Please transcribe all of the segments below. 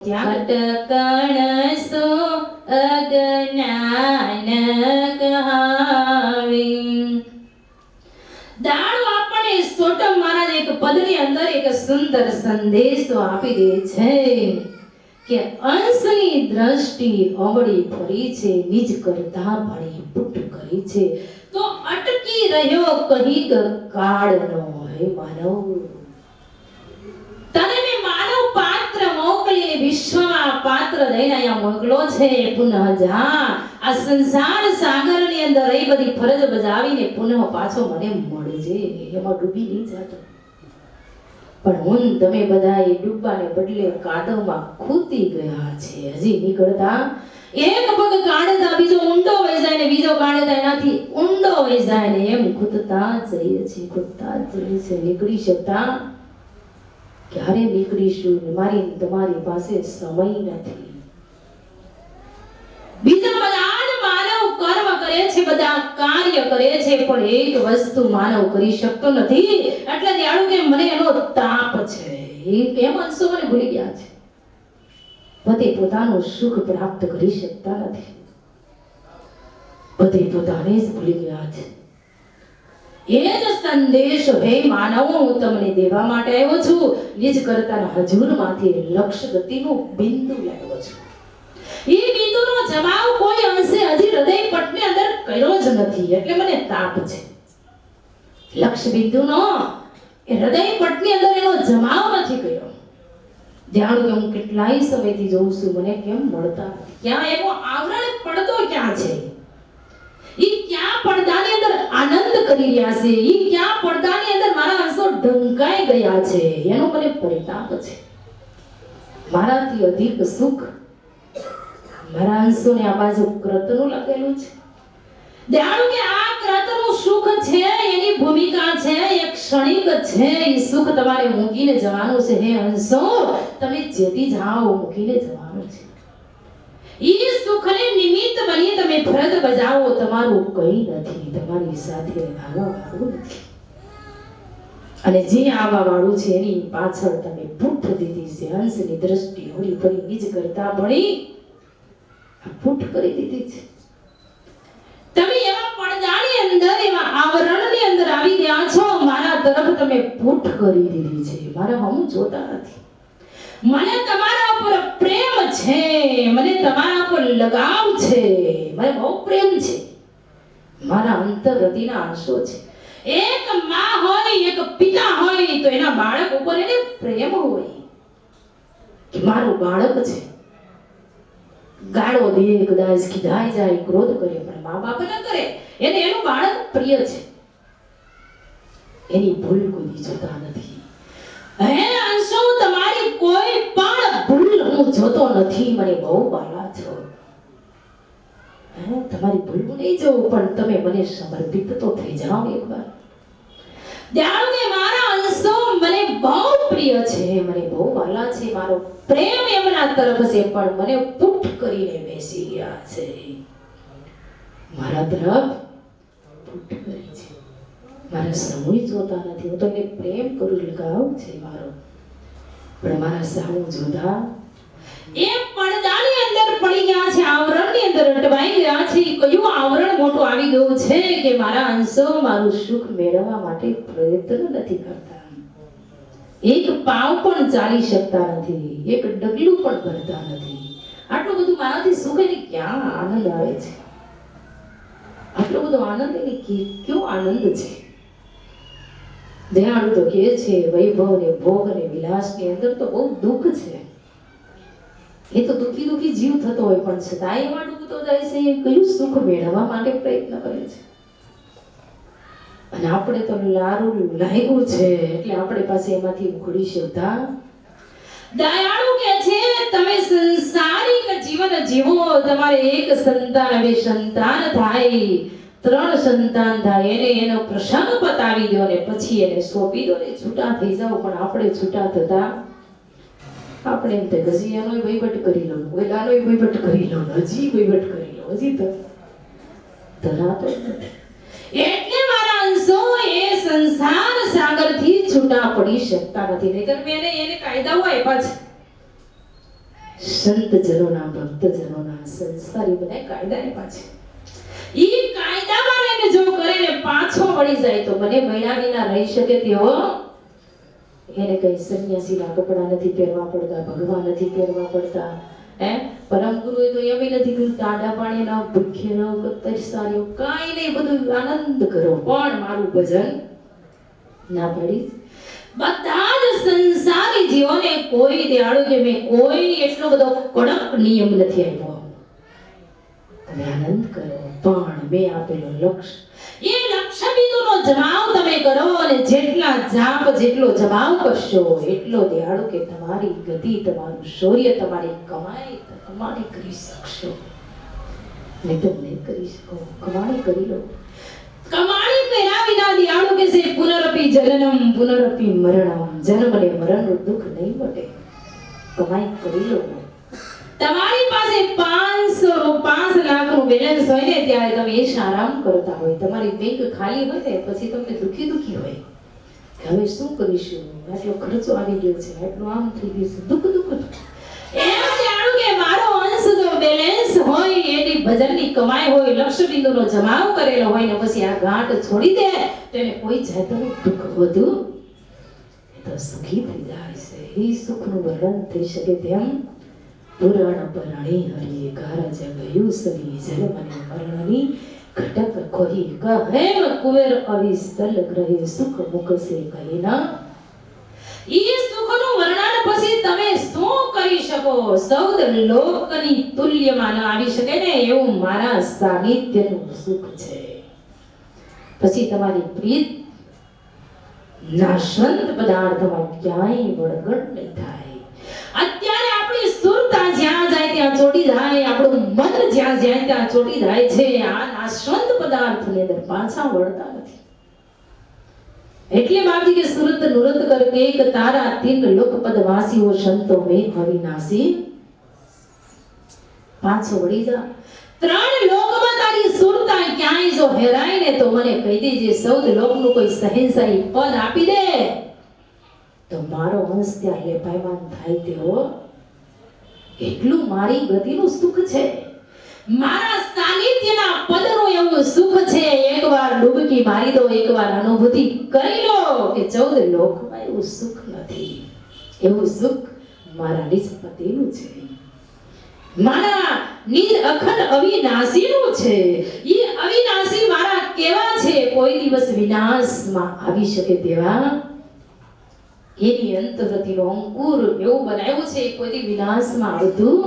અટકણ સો અજ્ઞાન કહાવી. દાડો આપણે સોટમ મહારાજ એક પદની અંદર એક સુંદર સંદેશો આપી દે છે કે અંશની દ્રષ્ટિ અવળી ફરી છે, નિજ કરતા ભણી પુટ કરી છે, તો અટકી રહ્યો કહી કાળનો હે માનવ. તને મેં માનવ પાત્ર મોકલી વિશ્વમાં પાત્ર દઈને અહીંયા મોકલો છે. પુનઃ જા આ સંસાર સાગરની અંદર એ બધી ફરજ બજાવીને પુનઃ પાછો મને મળજે. એમાં ડૂબી નહીં જતો. પણ હું તમે બધા એ ડૂબવાને બદલે કાદવમાં ખૂતી ગયા છે. હજી નીકળતા એક પગ કાઢતા બીજો ઊંડો વહી જાય ને બીજો કાઢતા એનાથી ઊંડો વહી જાય ને એમ ખૂતતા જઈએ છે, ખૂતતા જઈએ છે. નીકળી શકતા ક્યારે નીકળીશું? મારી તમારી પાસે સમય નથી. બીજા બધા જ માનવ કર્મ કરે છે, બધા કાર્ય કરે છે, પણ એક વસ્તુ માનવ કરી શકતો નથી. એટલે જાણો કે મને એનો તાપ છે. એ કેમ અંશો મને ભૂલી ગયા છે. પોતે પોતાનું સુખ પ્રાપ્ત કરી શકતા નથી. પોતે પોતાને જ ભૂલી ગયા છે. એ જ સંદેશ હે માનવો હું તમને દેવા માટે આવ્યો છું. નિજ કરતાના હજુરમાંથી લક્ષ ગતિનું બિંદુ લાવ્યો છું. એ બિંદુનો જવાબ કોઈ અંશે હજી હૃદય પટની અંદર કર્યો જ નથી. એટલે મને તાપ છે. લક્ષ બિંદુનો એ હૃદય પટની અંદર એનો જવાબ નથી કર્યો. જાણું કે હું કેટલાય સમયથી જોઉં છું, મને કેમ મળતા નથી. ક્યાં એનો આવરણ પડતો ક્યાં છે? ઈ ક્યાં પડદાની અંદર આનંદ કરી રહ્યા છે? ઈ ક્યાં પડદાની અંદર મારા અંશો ઢંકાઈ ગયા છે? એનો મને પરિતાપ છે. મારાથી અધિક સુખ મારા અંશોને આ બાજુ કૃતનું લખેલું છે. જાણો કે આ કૃતનું સુખ છે, એની ભૂમિકા છે, એક ક્ષણિક છે. એ સુખ તમારે મૂકીને જવાનું છે. હે અંશો, તમે જેથી જાઓ મૂકીને જવાનું છે. ઈ સુખને નિમિત્ત બની તમે ફરજ બજાવો. તમારું કંઈ નથી. તમારી સાથે આવવા વાળું નથી. અને જે આવવા વાળું છે એની પાછળ તમે પુટ દીધી છે. અંશની દ્રષ્ટિ હોળી ફરી નિજ કરતા ભણી પુટ કરી દીધી છે. તમે એવા પડદાની અંદર, એવા આવરણની અંદર આવી ગયા છો. મારા તરફ તમે પુટ કરી દીધી છે. મારા હમ જોતા નથી. મને તમારા ઉપર પ્રેમ છે, મને તમારા ઉપર લગાવ છે, મને બહુ પ્રેમ છે. મારા અંતરહૃદયના અંશો છે. એક માં હોય, એક પિતા હોય તો એના બાળક ઉપર એને પ્રેમ હોય કે મારું બાળક છે. ગાળો દે, કદાચ ખીજાઈ જાય, ક્રોધ કરે, પણ મા બાપ ન કરે. એને એનું બાળક પ્રિય છે. એની ભૂલ કોઈ જોતા નથી. હે અંશો, તમારી કોઈ પણ ભૂલ હું જોતો નથી. મને બહુ વાલા છો. તમારી ભૂલ હું નહીં જોઉં, પણ તમે મને સમર્પિત તો થઈ જાઓ એકવાર. જાણો કે મારા અંશો મને બહુ પ્રિય છે, મને બહુ વાલા છે. મારો પ્રેમ એમના તરફ છે, પણ મને પુટ કરીને બેસી ગયા છે. મારા તરફ પુટ કરી છે. મારા સમય જોતા નથી. હું તમને પ્રેમ કરું, લગાવ છે મારો, પણ મારા સામું જોતા એ પડદાની અંદર પડી ગયા છે, આવરણની અંદર અટવાઈ ગયા છે. કયું આવરણ મોટું આવી ગયું છે કે મારા અંશો મારું સુખ મેળવવા માટે પ્રયત્ન નથી કરતા. એક પાવ પણ ચાલી શકતા નથી. એક ડગલું પણ ભરતા નથી. આટલું બધું મારાથી સુખ એને ક્યાં આનંદ આવે છે? આટલો બધો આનંદ એને કયો આનંદ છે? દયાળુ તો કે છે વૈભવ ને ભોગ ને વિલાસ ની અંદર તો બહુ દુઃખ છે. એ તો દુઃખી દુઃખી જીવ થતો હોય, પણ છતાંય એમાં ડૂબતો જાય છે. એ કયું સુખ મેળવવા માટે પ્રયત્ન કરે છે. અને આપણે તો લારું લાગ્યું છે એટલે આપણે પાસે એમાંથી ઉખડી શકતા. દયાળુ કે છે તમે સંસારિક જીવન જીવો. તમારે એક સંતાન, બે સંતાન થાય, 3 સંતાન થાય, એને એનો પ્રસંગ પતાવી દો ને પછી એને સોંપી દો ને છૂટા થઈ જાઓ. પણ આપણે છૂટા થતા આપણે એમ થાય હજી એનો વહીવટ કરી લો, ઓલાનો વહીવટ કરી લો, હજી વહીવટ કરી લો, હજી ધરાતો નથી. એટલે મારા અંશો એ સંસાર સાગરથી છૂટા પડી શકતા નથી. નહીંતર મેં એને કાયદાઓ આપ્યા છે. સંતજનોના ભક્તજનોના સંસારી બધા કાયદા એવા છે. ઈ કાયદામાં રહીને જો કરે ને પાછો વળી જાય તો મને મહિના વિના રહી શકે તેવો એને કઈ સંન્યાસીના કપડા નથી પહેરવા પડતા, ભગવાન નથી પહેરવા પડતા, પરમ ગુરુએ તો એમ નથી કીધું તાડા પાણીના ભૂખ્ય રહો તરસારીઓ કાંઈ નહીં, બધું આનંદ કરો પણ મારું ભજન ના પડી. બધા જ સંસારી જીવોને કોઈ દેવાળો કે મેં કોઈ એટલો બધો કડક નિયમ નથી આપ્યો, તમે આનંદ કરો પણ મેં આપેલો લક્ષ્ય એ લક્ષ્ય બિંદુનો જમાવ તમે કરો અને જેટલા જાપ જેટલો જમાવ કરશો એટલો દેવાળો કે તમારી ગતિ, તમારું શૌર્ય, તમારી કમાઈ કમાણી કરી શકશો. નહીં તો નહીં કરી શકો. કમાણી કરી લો. કમાણી કર્યા વિના દિયાળુ કે છે પુનરપી જનનમ પુનરપી મરણમ, જન્મ અને મરણનું દુઃખ નહીં મળે. કમાઈ કરી લો. તમારી પાસે 5 લાખનું બેલેન્સ હોય ને ત્યારે તમે એ આરામ કરતા હોય, તમારી બેંક ખાલી હોય ને પછી તમે દુખી હોય, હવે શું કરીશું, આટલો ખર્ચો આવી ગયો છે, આટલું આમ થઈ ગયું છે, દુઃખ એમ જાણું કે મારો અંશ જો બેલેન્સ હોય, એની ભજનની કમાઈ હોય, લક્ષ્ય બિંદુનો જમાવ કરેલો હોય ને પછી આ ગાંઠ છોડી દે તો એને કોઈ જાતનું દુઃખ વધુ તો સુખી થઈ જાય છે. એ સુખનું વર્ણન થઈ શકે તેમ પુરાણ પરણી હરિએ ગારજ ગયું સવી જન્મ અને મરણની ઘટક કોઈ કહેમ કુવેર અવિસ્તલ ગ્રહે સુખ મુખ સે કહીના. ઈ સુખનું વર્ણન પછી તમે શું કરી શકો? સૌદ લોકની તુલ્યમાં ન આવી શકે ને એવું મારા સાનિધ્યનું સુખ છે. પછી તમારી પ્રીત નાશવંત પદાર્થમાં ક્યાંય વળગણ નહીં થાય. અત્યારે આપણી સુરતા જ્યાં જાય ત્યાં ચોટી જાય, આપણું મન જ્યાં જાય ત્યાં ચોટી જાય છે. આ નાશવંત પદાર્થની અંદર પાછા વળતા નથી. એટલે બાપજી કે સુરત નુરત કરકે એક તારા તીન લોકપદ વાસીઓ સંતો મેં અવિનાશી પાછો વળી જા. 3 લોકમાં તારી સુરતા ક્યાંય જો હેરાય ને તો મને કહી દેજે, સૌદ લોકનું કોઈ સહેનશાહી પદ આપી દે તો મારો અંશ ત્યાં લેપાયમાન થાય તેવો એટલું મારી ગતિનું સુખ છે, મારા સાનિધ્યના પદનું એવું સુખ છે. એકવાર ડૂબકી મારી દો, એકવાર અનુભૂતિ કરી લો કે 14 લોકમાં એવું સુખ નથી. એવું સુખ મારા નિજ પતિનું છે, મારા નિજ અખંડ અવિનાશીનું છે. એ અવિનાશી મારા કેવા છે? કોઈ દિવસ વિનાશમાં આવી શકે તેવા એની અંતરગતિનો અંકુર એવું બનાવ્યું છે, કોઈ વિનાશમાં આવતું.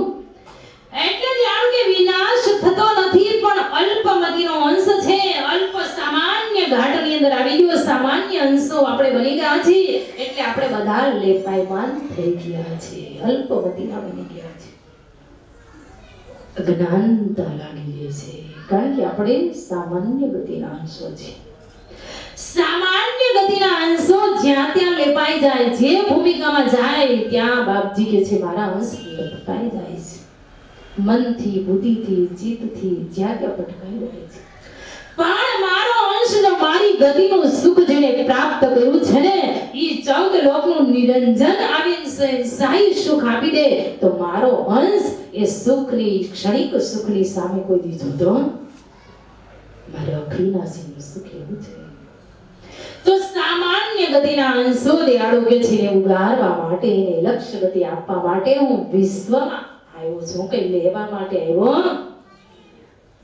એટલે જાણ કે વિનાશ થતો નથી પણ અલ્પમતીનો અંશ છે. અલ્પ સામાન્ય ઘાટની અંદર આવી ગયો, સામાન્ય અંશો આપણે બની ગયા છીએ એટલે આપણે બધા લેપાયમાન થઈ ગયા છે, અલ્પમતીના બની ગયા છે. અજ્ઞાનતા લાગી રહી છે કારણ કે આપણે સામાન્ય ગતિના અંશો છે. સામાન્ય ગતિના અંશો જ્યાં ત્યાં લેપાઈ જાય, જે ભૂમિકામાં જાય ત્યાં બાપજી કે છે મારા અંશ લપટાઈ જાય છે. મનથી, બુદ્ધિથી, ચિત્તથી જ્યાં ત્યાં ભટકાઈ રહે છે. પણ મારો અંશ જો મારી ગતિનું સુખ જેને પ્રાપ્ત કર્યું છે ને, ઈ 14 લોકનું નિરંજન આવીને સાઈ સુખ આપી દે તો મારો અંશ એ સુખની ક્ષણિક સુખની સામે કોઈ દીધું તો મારે અખિલાસીનું સુખ એવું છે. તો સામાન્ય ગતિના અંશો દયાળુ કે છે ને ઉગારવા માટે, એને લક્ષ્ય ગતિ આપવા માટે હું વિશ્વમાં આવ્યો છું. કઈ લેવા માટે આવ્યો,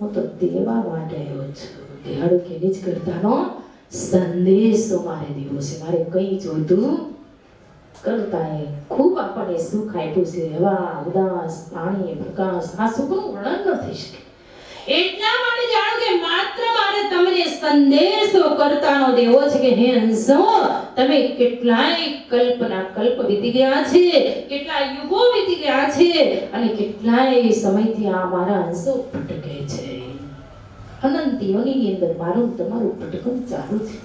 હું તો દેવા માટે આવ્યો છું. દયાળુ કે નિજ કરતાનો સંદેશો મારે દેવો છે. મારે કઈ જોઈતું કરતાએ ખૂબ આપણને સુખ આપ્યું છે. હવા, ઉદાસ, પાણી, પ્રકાશ, આ સુખનું વર્ણન ન થઈ શકે. એટલા માટે જાણો કે માત્ર મારે તમને સંદેશો કરતાનો દેવો છે કે હે અંશો, તમે કેટલાય કલ્પના કલ્પ વીતી ગયા છે, કેટલા યુગો વીતી ગયા છે અને કેટલાય સમયથી આ મારા અંશો ભટકે છે. અનંત યોનિની અંદર મારું તમારું ભટકન ચાલુ છે.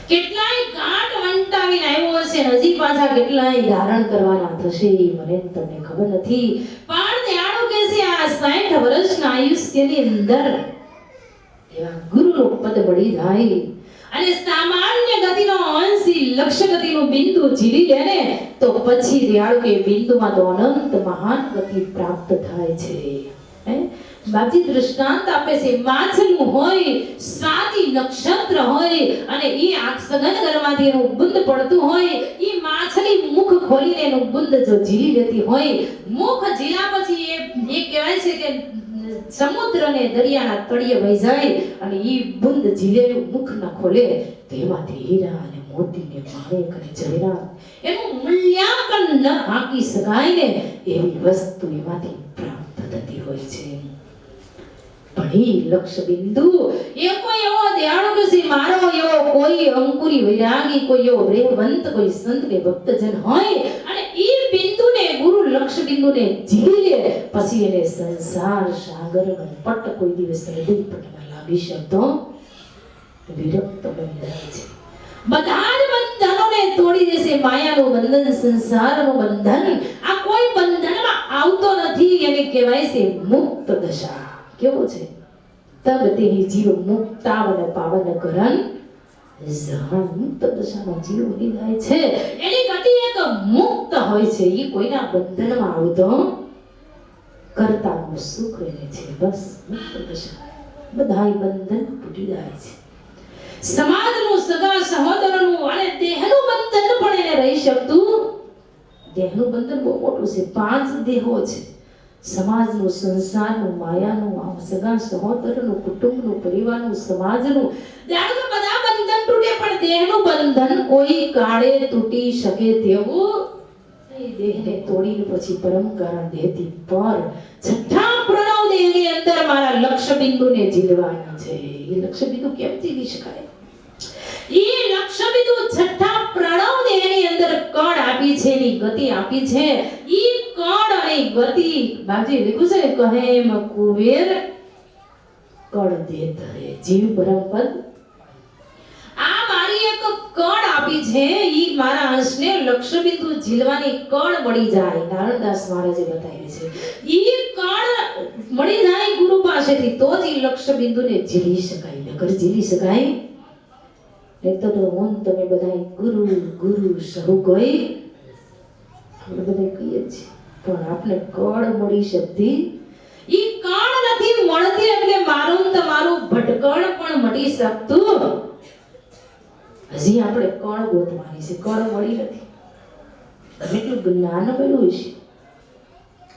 કેટલાય ગાંઠ વંટાવીને આવ્યો છે, હજી પાછા કેટલાય ધારણ કરવાના થશે મને તમને ખબર નથી. પણ દયાળુ કે છે આ 60 વર્ષના આયુષ્યની અંદર એવા ગુરુનું પદ મળી જાય અને સામાન્ય ગતિનો અંશી લક્ષ્ય ગતિનું બિંદુ ઝીલી લે ને તો પછી દયાળુ કે બિંદુમાં તો અનંત મહાન ગતિ પ્રાપ્ત થાય છે. હે બાજી દૃષ્ટાંત આપે છે. માછલું હોય, સાતી નક્ષત્ર હોય અને ઈ આંખ સઘન ઘરમાંથી એનું બુંદ પડતું હોય, ઈ માછલી મુખ ખોલીને એનું બુંદ જો ઝીલી લેતી હોય, મુખ ઝીલા પછી એ કહેવાય છે કે સમુદ્રને દરિયાના તળિયે વહી જાય અને ઈ બુંદ ઝીલેલું મુખ ના ખોલે તો એમાંથી હીરા અને મોતીને માણેક અને જવેરાત એનું મૂલ્યાંકન ન આંકી શકાય ને એવી વસ્તુ એમાંથી પ્રાપ્ત થતી હોય છે. પણ ઈ લક્ષ્ય બિંદુ એ કોઈ એવો દયાળુ કે છે મારો એવો કોઈ અંકુરી વૈરાગી, કોઈ એવો રેવંત, કોઈ સંત કે ભક્તજન હોય અને ઈ બિંદુને ગુરુ લક્ષ્ય બિંદુને ઝીલી લે પછી એને સંસાર સાગરનો પટ કોઈ દિવસ હૃદય પટમાં લાગી શકતો વિરક્ત બંધાય છે. બધા જ બંધનોને તોડી દેશે. માયાનું બંધન, સંસારનું બંધન, આ કોઈ બંધનમાં આવતો નથી. એને કહેવાય છે મુક્ત દશા. કેવો છે? તબ તેહી જીવ મુક્તાવન પાવન કરન જાણ. મુક્ત દશામાં જીવ બની જાય છે. એની ગતિ એક મુક્ત હોય છે. એ કોઈના બંધનમાં આવતો કરતાનું સુખ રહે છે. બસ મુક્ત દશા. બધાય બંધન તૂટી જાય છે. સમાજનું, સગા સહોદરનું અને દેહનું બંધન પણ એને રહી શકતું. દેહનું બંધન બહુ મોટું છે. 5 દેહો છે. સમાજનું, સંસારનું, માયાનું, સગા સહોદરનું, કુટુંબનું, પરિવારનું, સમાજનું, જાણે બધા બંધન તૂટે પણ દેહનું બંધન કોઈ કાળે તૂટી શકે તેવું એ દેહને તોડીને પછી પરમ કારણ દેહથી પર છઠ્ઠા પ્રણવ દેહની અંદર મારા લક્ષ્ય બિંદુને ઝીલવાના છે. એ લક્ષ્ય બિંદુ કેમ ઝીલી શકાય? એ લક્ષ્ય બિંદુ છઠ્ઠા પ્રણવ દેહની અંદર કણ આપી છે, એની ગતિ આપી છે. ઈ કણ અને ગતિ બાજી લખ્યું છે કહે એમ કુવેર કણ દેત હે જીવ બ્રહ્મપદ. આ મારી એક કણ આપી છે. ઈ મારા અંશને લક્ષ્ય બિંદુ ઝીલવાની કણ મળી જાય. નારણદાસ મહારાજે બતાવી છે. ઈ કણ મળી જાય ગુરુ પાસેથી તો જ ઈ લક્ષ્ય બિંદુને ઝીલી શકાય. નકર ઝીલી શકાય તો હું તમે બધા ગુરુ ગુરુ સહુ કોઈ આપણે બધા કહીએ છીએ પણ આપણે કળ મળી શકતી ઈ કળ નથી મળતી. એટલે મારું તમારું ભટકણ પણ મટી શકતું. હજી આપણે કળ ગોતવાની છે. કળ મળી નથી. ગમે એટલું જ્ઞાન મળ્યું છે,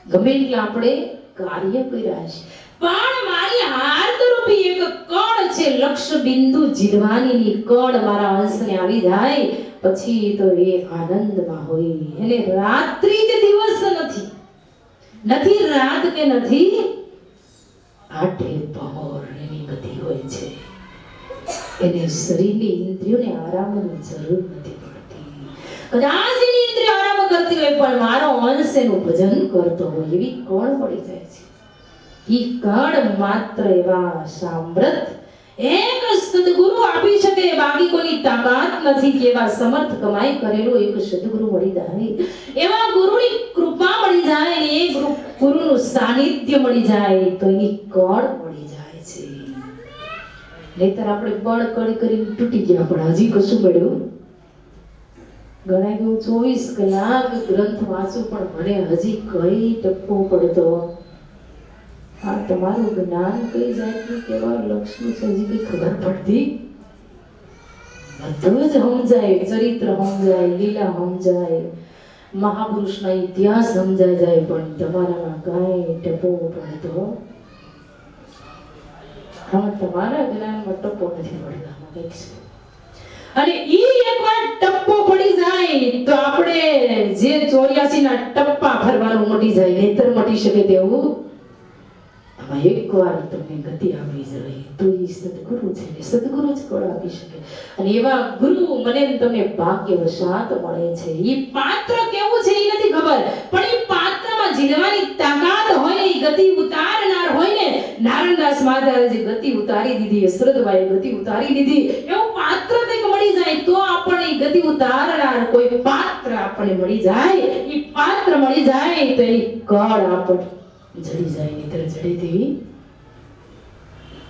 ગમે એટલા આપણે કાર્ય કર્યા છે, પણ મારી હાર્દરૂપી એક કળ છે લક્ષ્ય બિંદુ જીવવાની કળ મારા અંશને આવી જાય પછી તો એ આનંદમાં હોય. એને રાત્રિ કે દિવસ નથી, નથી રાત કે નથી આઠે પહોર એની ગતિ હોય છે. એને શરીરની ઇન્દ્રિયોને આરામની જરૂર નથી પડતી. કદાચ એની ઇન્દ્રિયો આરામ કરતી હોય પણ મારો અંશ એનું ભજન કરતો હોય એવી કળ મળી જાય છે. ઈ કળ માત્ર એવા સામ્રત એક સદગુરુ આપી શકે. બાકી કોની તાકાત નથી કે એવા સમર્થ કમાઈ કરેલો એક સદગુરુ મળી જાય, એવા ગુરુની કૃપા મળી જાય, એ ગુરુનું સાનિધ્ય મળી જાય તો એની કળ મળી જાય છે. નહીતર આપણે બળ કરી તૂટી ગયા પણ હજી કશું મળ્યું. ઘણા કેવું 24 કલાક ગ્રંથ વાંચું પણ મને હજી કઈ ટપકો પડતો. આ તમારું જ્ઞાન કઈ જાતનું કેવા લક્ષનું છે હજી કઈ ખબર પડતી. બધું જ સમજાય, ચરિત્ર સમજાય, લીલા સમજાય, મહાપુરુષના ઇતિહાસ સમજાય જાય પણ તમારામાં કઈ ટપો પડતો. હા, તમારા જ્ઞાનમાં ટપો નથી પડતા. અને ઈ એકવાર ટપ્પો પડી જાય તો આપણે જે 84 ના ટપ્પા ફરવાનું મટી જાય. નહીતર મટી શકે તેવું એકવાર તમને ગતિ આવી જાય તો એ સદગુરુ છે. સદગુરુ જ કળ આપી શકે. અને એવા ગુરુ મને તમને ભાગ્યવશાત મળે છે. એ પાત્ર કેવું છે એ નથી ખબર પણ એ પાત્રમાં જીવવાની તાકાત હોય, એ ગતિ ઉતારનાર હોય ને. નારણદાસ મહારાજે ગતિ ઉતારી દીધી, યશોદબાઈએ ગતિ ઉતારી દીધી. એવું પાત્ર કંઈક મળી જાય તો આપણને ગતિ ઉતારનાર કોઈ પાત્ર આપણને મળી જાય, એ પાત્ર મળી જાય તો એની કળ આપણને જડી જાય. નહીતર જડે તેવી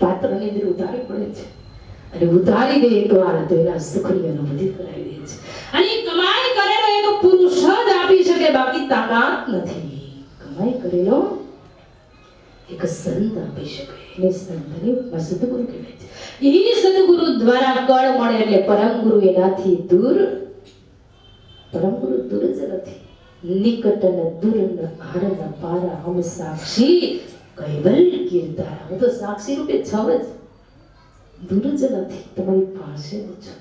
પાત્રની અંદર ઉતારવી પડે છે. અને ઉતારી દે એકવાર તો એના સુખની અનુભૂતિ કરાવી દે છે. અને કમાઈ કરેલો એક પુરુષ જ આપી શકે, બાકી તાકાત નથી. કમાઈ કરેલો એક સંત આપી શકે, એને સંતને સદગુરુ કહેવાય છે. એ સદગુરુ દ્વારા કળ મળે એટલે પરમ ગુરુ એનાથી દૂર, પરમ ગુરુ દૂર જ નથી. નિકટ ન દૂર ન આડ ન પારા, હમ સાક્ષી કૈવલ કીર્તારા. હું તો સાક્ષી રૂપે છવ જ, દૂર જ નથી, તમારી પાસે જ છું,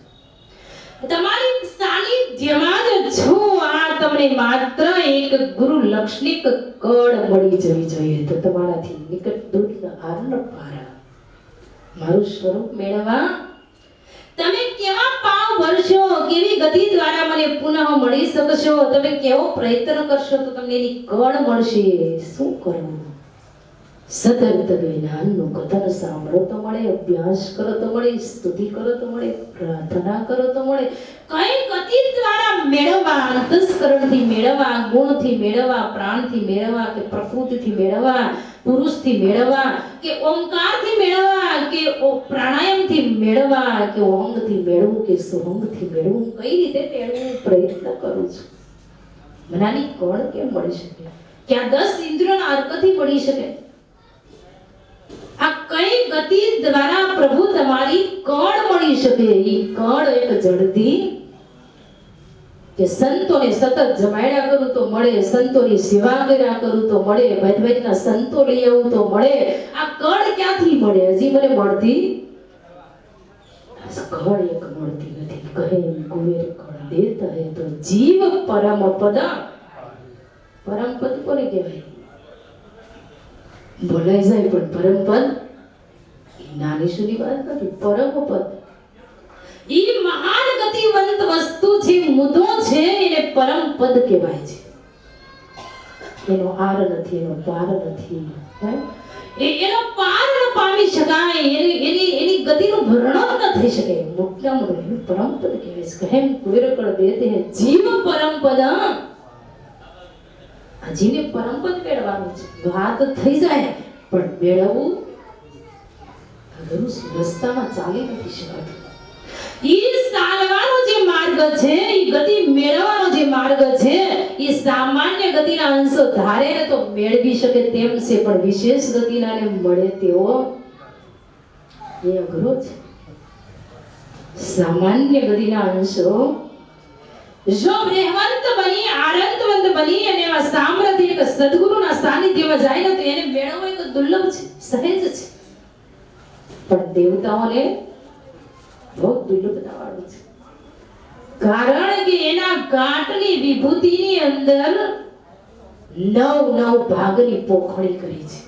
તમારી સાનિધ્યમાં જ છું. આ તમને માત્ર એક ગુરુ લક્ષણિક કળ મળી જવી જોઈએ, તો તમારાથી નિકટ દૂર ન આડ ન પારા મારું સ્વરૂપ મેળવવા તમે કેવા પાવ ભરશો, કેવી ગતિ દ્વારા મને પુનઃ મળી શકશો, તમે કેવો પ્રયત્ન કરશો તો તમને એની કળ મળશે. શું કરવું? સતત જ્ઞાનનું કથન સાંભળો તો મળે, અભ્યાસ કરો તો મળે, સ્તુતિ કરો તો મળે, પ્રાર્થના કરો તો મળે. કઈ ગતિ દ્વારા મેળવવા? અંતસ્કરણથી મેળવવા, ગુણથી મેળવવા, પ્રાણથી મેળવવા, કે પ્રકૃતિથી મેળવવા, પુરુષથી મેળવવા, કે ઓમકારથી મેળવવા, કે પ્રાણાયામથી મેળવવા, કે ઓંગથી મેળવવું, કે સુહંગથી મેળવવું? કઈ રીતે મેળવવું પ્રયત્ન કરું છું. મનાની કળ કેમ મળી શકે? ક્યાં 10 ઇન્દ્રિયોના અર્કથી મળી શકે? આ કઈ ગતિ દ્વારા પ્રભુ તમારી કળ મળી શકે? એ કળ એક જડતી કે સંતોને સતત જમાડ્યા કરું તો મળે, સંતોની સેવા કર્યા કરું તો મળે, ભેદભેદના સંતો લઈ આવું તો મળે. આ કળ ક્યાંથી મળે? હજી મને મળતી કળ એક મળતી નથી. કહે કુવેર કળ દેતા હે તો જીવ પરમ પદ. પરમ પદ કોને કહેવાય? બોલાઈ જાય પણ પરમ પદ નાની સુની વાત નથી. પરમ પદ ઈ મહાન ગતિવંત વસ્તુ છે, મુદ્દો છે, એને પરમ પદ કહેવાય છે. એનો આર નથી, એનો પાર નથી, એનો પાર ન પામી શકાય, એની ગતિનું વર્ણન ન થઈ શકે. મોટામાં પરમ પદ કહેવાય છે. કહેમ કુવેરકળ દેતે હે જીવ પરમ પદ. જીને પરમ પદ મેળવવાનું છે. વાત થઈ જાય પણ મેળવવું રસ્તામાં ચાલી નથી શકાતું. ઈ ચાલવાનો જે માર્ગ છે, ઈ ગતિ મેળવવાનો જે માર્ગ છે, ઈ સામાન્ય ગતિના અંશો ધારે ને તો મેળવી શકે તેમ છે, પણ વિશેષ ગતિના ને મળે તેવો એ અઘરો છે. સામાન્ય ગતિના અંશો જો બ્રહ્મંત બની, આનંદવંત બની અને એવા સામ્રાજ્યિક સદગુરુના સાનિધ્યમાં જાય ને તો એને મેળવવો એક દુર્લભ છે, સહેજ છે. પણ દેવતાઓને બહુ દુર્લભતાવાળું છે. કારણ કે એના ઘાટની વિભૂતિની અંદર 9 ભાગની પોખણી કરી છે.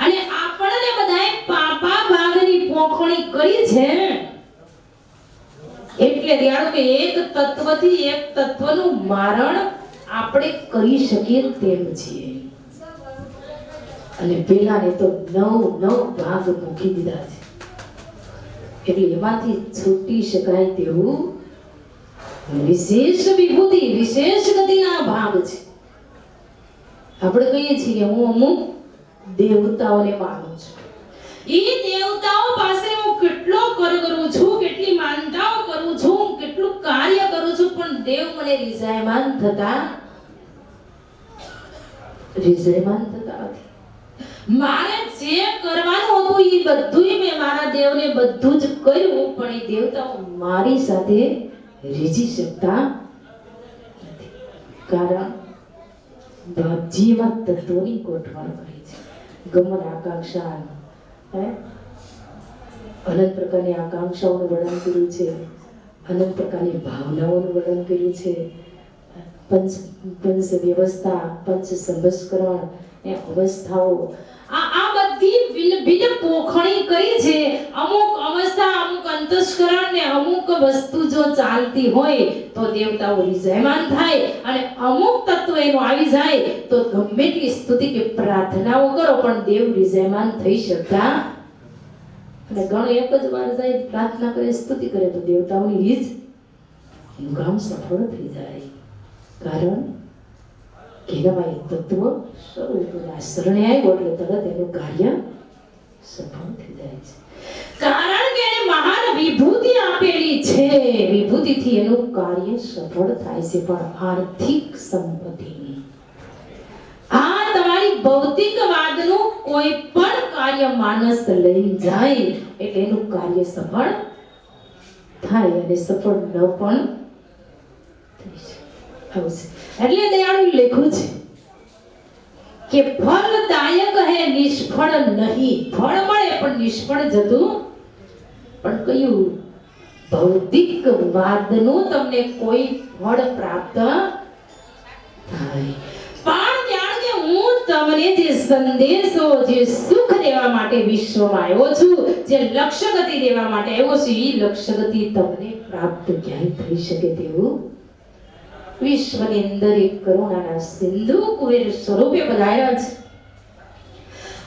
અને આપણને બધાએ પાપા ભાગની પોખણી કરી છે. એટલે દયાળુ કે એક તત્વથી એક તત્વનું મારણ આપણે કરી શકીએ તેમ છીએ. અને પેલાને તો 9 ભાગ મૂકી દીધા છે. એટલે એમાંથી છૂટી શકાય તેવું વિશેષ વિભૂતિ, વિશેષ ગતિના ભાગ છે. આપણે કહીએ છીએ હું અમુક દેવતાઓને માનું છું. એ દેવતાઓ પાસે હું કેટલો કરું છું, કેટલી માનતાઓ કરું છું, કેટલું કાર્ય કરું છું, પણ દેવ મને રિઝાયમાન થતા નથી. મારે જે કરવાનું હતું એ બધું મેં મારા દેવને બધું જ કર્યું, પણ એ દેવતાઓ મારી સાથે રીઝી શકતા નથી. કારણ બાપજીમાં તત્વોની ગોઠવણ કરી છે. ગમન આકાંક્ષા, અનંત પ્રકારની આકાંક્ષાઓનું વર્ણન કર્યું છે, અનંત પ્રકારની ભાવનાઓનું વર્ણન કર્યું છે. પંચ વ્યવસ્થા, પંચ સંસ્કરણ એ અવસ્થાઓ, આ બધી ભિન્ન પોખણી કરી છે. અમુક અવસ્થા, અમુક અંતસ્કરણ ને અમુક વસ્તુ જો ચાલતી હોય તો દેવતાઓ વિજયમાન થાય, અને અમુક તત્વ એનું આવી જાય તો ગમે એટલી સ્તુતિ કે પ્રાર્થનાઓ કરો પણ દેવ વિજયમાન થઈ શકતા. અને ગણ એક જ વાર જાય, પ્રાર્થના કરે, સ્તુતિ કરે તો દેવતાઓની રીત એનું કામ સફળ થઈ જાય. કારણ કે એનામાં એક તત્વ સ્વરૂપના શરણે આવ્યો એટલે તરત એનું કાર્ય સફળ થઈ જાય છે. કારણ કે એને મહાન વિભૂતિ આપેલી છે, વિભૂતિથી એનું કાર્ય સફળ થાય છે, પણ આર્થિક સંપત્તિ, આ તમારી ભૌતિકવાદનું કોઈ પણ કાર્ય માણસ લઈ જાય એટલે એનું કાર્ય સફળ થાય અને સફળ ન પણ થઈ શકે. એટલે દયાળુ લખ્યું છે કે ફળદાયક હે નિષ્ફળ નહીં. ફળ મળે પણ નિષ્ફળ જતું પણ કયું ભૌતિક વાદનું તમને કોઈ ફળ પ્રાપ્ત થાય. પણ જાણ કે હું તમને જે સંદેશો, જે સુખ દેવા માટે વિશ્વમાં આવ્યો છું, જે લક્ષ્ય ગતિ દેવા માટે આવ્યો છું, એ લક્ષ્ય ગતિ તમને પ્રાપ્ત ક્યાંય થઈ શકે તેવું વિશ્વની અંદર એક કરુણાના સિંધુ કુબેર સ્વરૂપે પધાર્યા છે.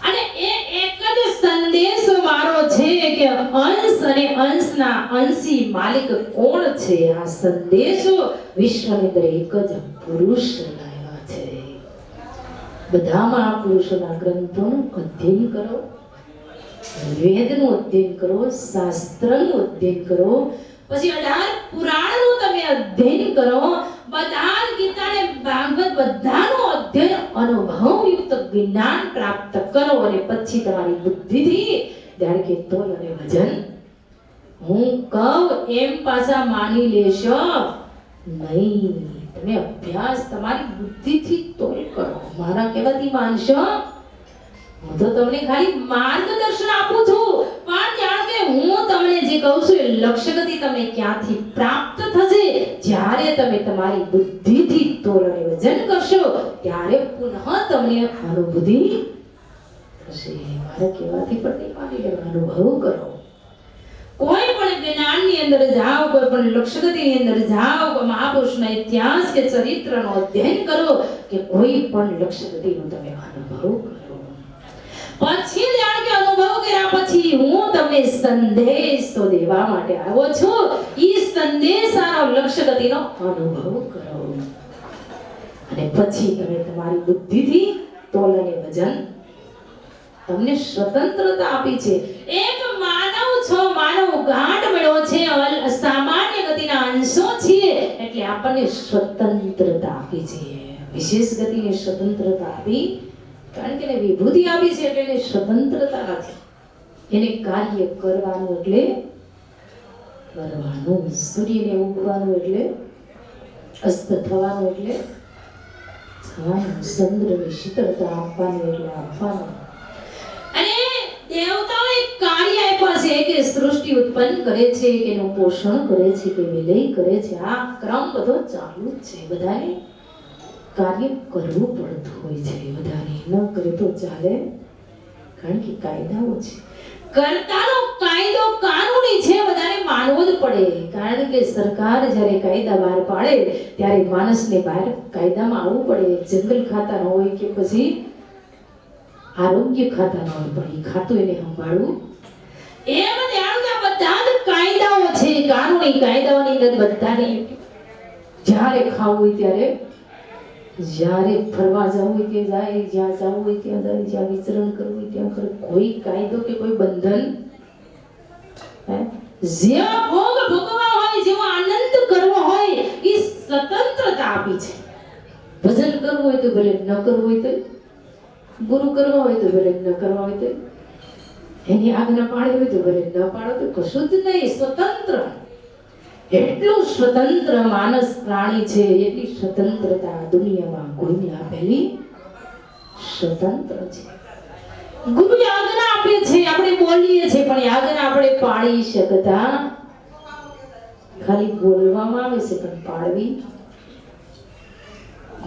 અને એ એક જ સંદેશો મારો છે કે અંશ અને અંશના અંશી માલિક કોણ છે. આ સંદેશો વિશ્વની અંદર એક જ પુરુષ લાવ્યા છે. બધામાં પુરુષોના ગ્રંથોનું અધ્યયન કરો, વેદનું અધ્યયન કરો, શાસ્ત્રનું અધ્યયન કરો, પછી 18 પુરાણનું તમે અધ્યયન કરો, બધા ગીતા ને ભાગવત બધાનું અધ્યયન અનુભવયુક્ત જ્ઞાન પ્રાપ્ત કરો અને પછી તમારી બુદ્ધિથી જ્યારે કે તોલ અને વજન હું કહું એમ પાછા માની લેશો નહીં. તમે અભ્યાસ તમારી બુદ્ધિથી તોલ કરો, મારા કહેવાથી માનશો. હું તો તમને ખાલી માર્ગદર્શન આપું છું, પણ જાણ કે હું તમને જે કહું છું એ લક્ષ્ય ગતિ તમને ક્યાંથી પ્રાપ્ત થશે જ્યારે તમે તમારી બુદ્ધિથી તોલ અને વજન કરશો ત્યારે પુનઃ તમને અનુભૂતિ થશે. મારા કહેવાથી પણ નહીં માની લેવાનું, અનુભવ કરો. કોઈ પણ જ્ઞાનની અંદર જાઓ, કોઈ પણ લક્ષ્ય ગતિની અંદર જાઓ, કોઈ મહાપુરુષના ઇતિહાસ કે ચરિત્રનો અધ્યયન કરો કે કોઈ પણ લક્ષ્ય ગતિનો તમે અનુભવ કરો. પછી જાણ કે અનુભવ કર્યા પછી હું તમને સંદેશો દેવા માટે આવ્યો છું. ઈ સંદેશાનો લક્ષ્ય ગતિનો અનુભવ કરો અને પછી તમે તમારી બુદ્ધિથી તોલ અને વજન તમને સ્વતંત્રતા આપી છે. એક માનવ છો, માનવ ગાંઠ મળ્યો છે, સામાન્ય ગતિના અંશો છીએ એટલે આપણને સ્વતંત્રતા આપી છે. વિશેષ ગતિની સ્વતંત્રતા આપી કારણ કે એને વિભૂતિ આપી છે એટલે એને સ્વતંત્રતા નથી. એને કાર્ય કરવાનું એટલે કરવાનું, સૂર્યને ઉગવાનું એટલે અસ્ત થવાનું એટલે થવાનું, ચંદ્રને શીતળતા આપવાની એટલે આપવાનું. અને દેવતાઓએ કાર્ય આપ્યા છે કે સૃષ્ટિ ઉત્પન્ન કરે છે, કે એનું પોષણ કરે છે, કે વિલય કરે છે. આ ક્રમ બધો ચાલુ જ છે. બધાને કાર્ય કરવું પડતું હોય છે, બધાને ન કરે તો ચાલે કારણ કે કાયદાઓ છે. કરતાનો કાયદો કાનૂની છે, બધાને માનવો જ પડે. કારણ કે સરકાર જ્યારે કાયદા બહાર પાડે ત્યારે માણસને બહાર કાયદામાં આવવું પડે. જંગલ ખાતા ન હોય કે પછી આરોગ્ય ખાતા ન હોય, પણ એ ખાતું એને સંભાળવું એમ બધા જ કાયદાઓ છે. કાનૂની કાયદાઓની અંદર બધાને જ્યારે ખાવું હોય ત્યારે, જ્યારે ફરવા જવું હોય ત્યાં જાય, જ્યાં જવું હોય ત્યાં જાય, જ્યાં વિચરણ કરવું હોય ત્યાં કરે. કોઈ કાયદો કે કોઈ બંધન જે ભોગ ભોગવા હોય, જેવો આનંદ કરવો હોય એ સ્વતંત્રતા આપી છે. ભજન કરવું હોય તો ભલે, ન કરવું હોય તો, ગુરુ કરવા હોય તો ભલે, ન કરવા હોય તો, એની આજ્ઞા પાડી હોય તો ભલે, ન પાડો તો કશું જ નહીં. સ્વતંત્ર, એટલું સ્વતંત્ર માનસ પ્રાણી છે. એટલી સ્વતંત્રતા દુનિયામાં કોઈને આપેલી સ્વતંત્ર છે. ગુરુ આજ્ઞા આપે છે, આપણે બોલીએ છીએ પણ આજ્ઞા આપણે પાડી શકતા, ખાલી બોલવામાં આવે છે પણ પાડવી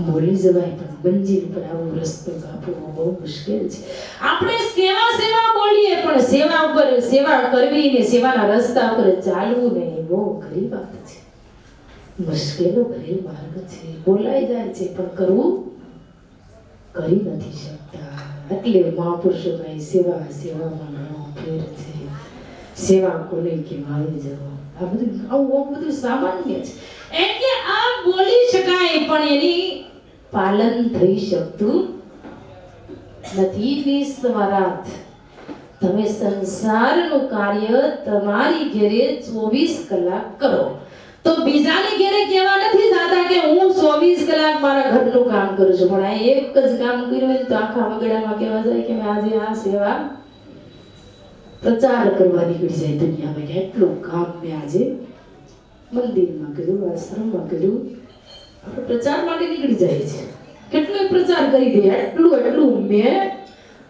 બોલી જવાય પણ બંજીર પર આવો રસ્તો કાપવો બહુ મુશ્કેલ છે. આપણે સેવા બોલીએ પણ સેવા ઉપર સેવા કરવી ને સેવાના રસ્તા પર ચાલવું ને બહુ ઘણી વાત છે. મુશ્કેલો ભરેલ માર્ગ છે. બોલાઈ જાય છે પણ કરવું કરી નથી શકતા. એટલે મહાપુરુષો કહે સેવામાં ઘણો ફેર છે. સેવા કોને કહેવાય જવો, આ બધું સામાન્ય છે. એટલે આ બોલી શકાય પણ એની પાલન થઈ શકતું નથી. નિસ્વાર્થ તમે સંસારનું કાર્ય તમારી ઘેરે 24 કલાક કરો. તો બીજાની ઘેરે કહેવા નથી જાતા કે હું 24 કલાક મારા ઘરનું કામ કરું છું, પણ આ એક જ કામ કર્યું હોય તો આખા વગડામાં કહેવા જાય કે મેં આજે આ સેવા પ્રચાર કરવા નીકળી જાય દુનિયામાં, કે એટલું કામ મેં આજે મંદિરમાં કર્યું, આશ્રમમાં કર્યું. આપણે પ્રચાર માટે નીકળી જાય છે, કેટલો પ્રચાર કરી દે, એટલું મેં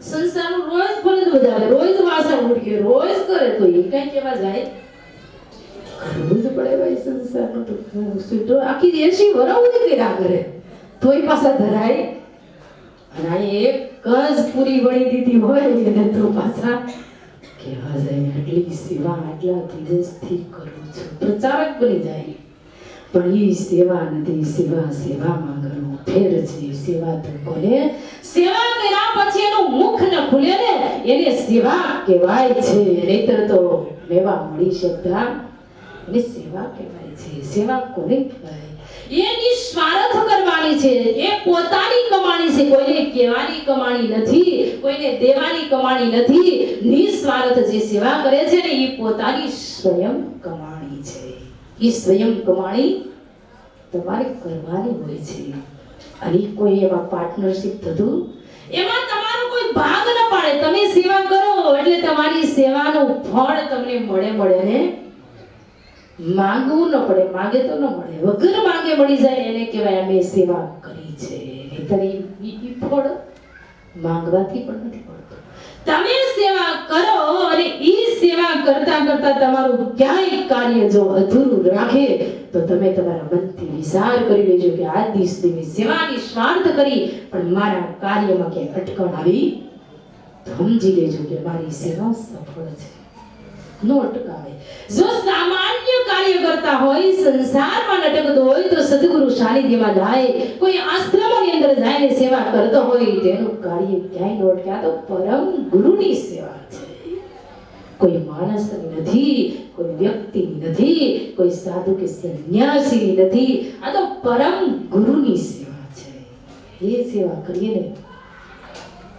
સંસારનું રોજ ફરજ બજાવે, રોજ વાસણ ઉડકે, રોજ કરે, તો એ કઈ કેવા જાય? કરવું જ પડે ભાઈ સંસારનું તો આખી દેશી વરાવું કર્યા કરે તોય પાછા ધરાય. અને આ એક જ પૂરી વળી દીધી હોય એને તો પાછા કેવા જાય આટલી સેવા આટલા દિવસથી કરું છું, પ્રચારક બની જાય. પણ એ સેવા નથી, સેવામાં ઘણો ફેર છે. સેવા તો કોને સેવા કર્યા પછી એનું મુખ ન ખુલે ને એને સેવા કહેવાય છે, નહીતર તો લેવા મળી શકતા એને સેવા કહેવાય છે. સેવા કોને કહેવાય? એ નિસ્વાર્થ કરવાની છે, એ પોતાની કમાણી છે, કોઈને કહેવાની કમાણી નથી, કોઈને દેવાની કમાણી નથી. નિસ્વાર્થ જે સેવા કરે છે ને એ પોતાની સ્વયં કમાણી છે. એ સ્વયં કમાણી તમારે કરવાની હોય છે. અને કોઈ એમાં પાર્ટનરશિપ થતું એમાં તમારો કોઈ ભાગ ન પાડે. તમે સેવા કરો એટલે તમારી સેવાનું ફળ તમને મળે ને માંગવું ન પડે, માગે તો ન મળે, વગર માંગે મળી જાય એને કહેવાય અમે સેવા કરી છે. નહીતર ઈ ફળ માંગવાથી પણ નથી મળતું. તમે સેવા કરો અને ઈ સેવા કરતા કરતા તમારું ક્યાંય કાર્ય જો અધૂરું રાખે તો તમે તમારા મનથી વિચાર કરી લેજો કે આ દિવસની મેં સેવાની સ્વાર્થ કરી પણ મારા કાર્યમાં ક્યાંય અટકણ આવી તો સમજી લેજો કે મારી સેવા સફળ છે. નો અટકાવે. જો સામાન્ય કાર્ય કરતા હોય, સંસારમાં લટકતો હોય તો સદગુરુ સાનિધ્યમાં જાય, કોઈ આશ્રમની અંદર જઈને સેવા કરતો હોય તેનું કાર્ય ક્યાંય નો અટકે. આ તો પરમ ગુરુની સેવા છે, કોઈ માણસની નથી, કોઈ વ્યક્તિની નથી, કોઈ સાધુ કે સંન્યાસીની નથી. આ તો પરમ ગુરુની સેવા છે. એ સેવા કરીએ ને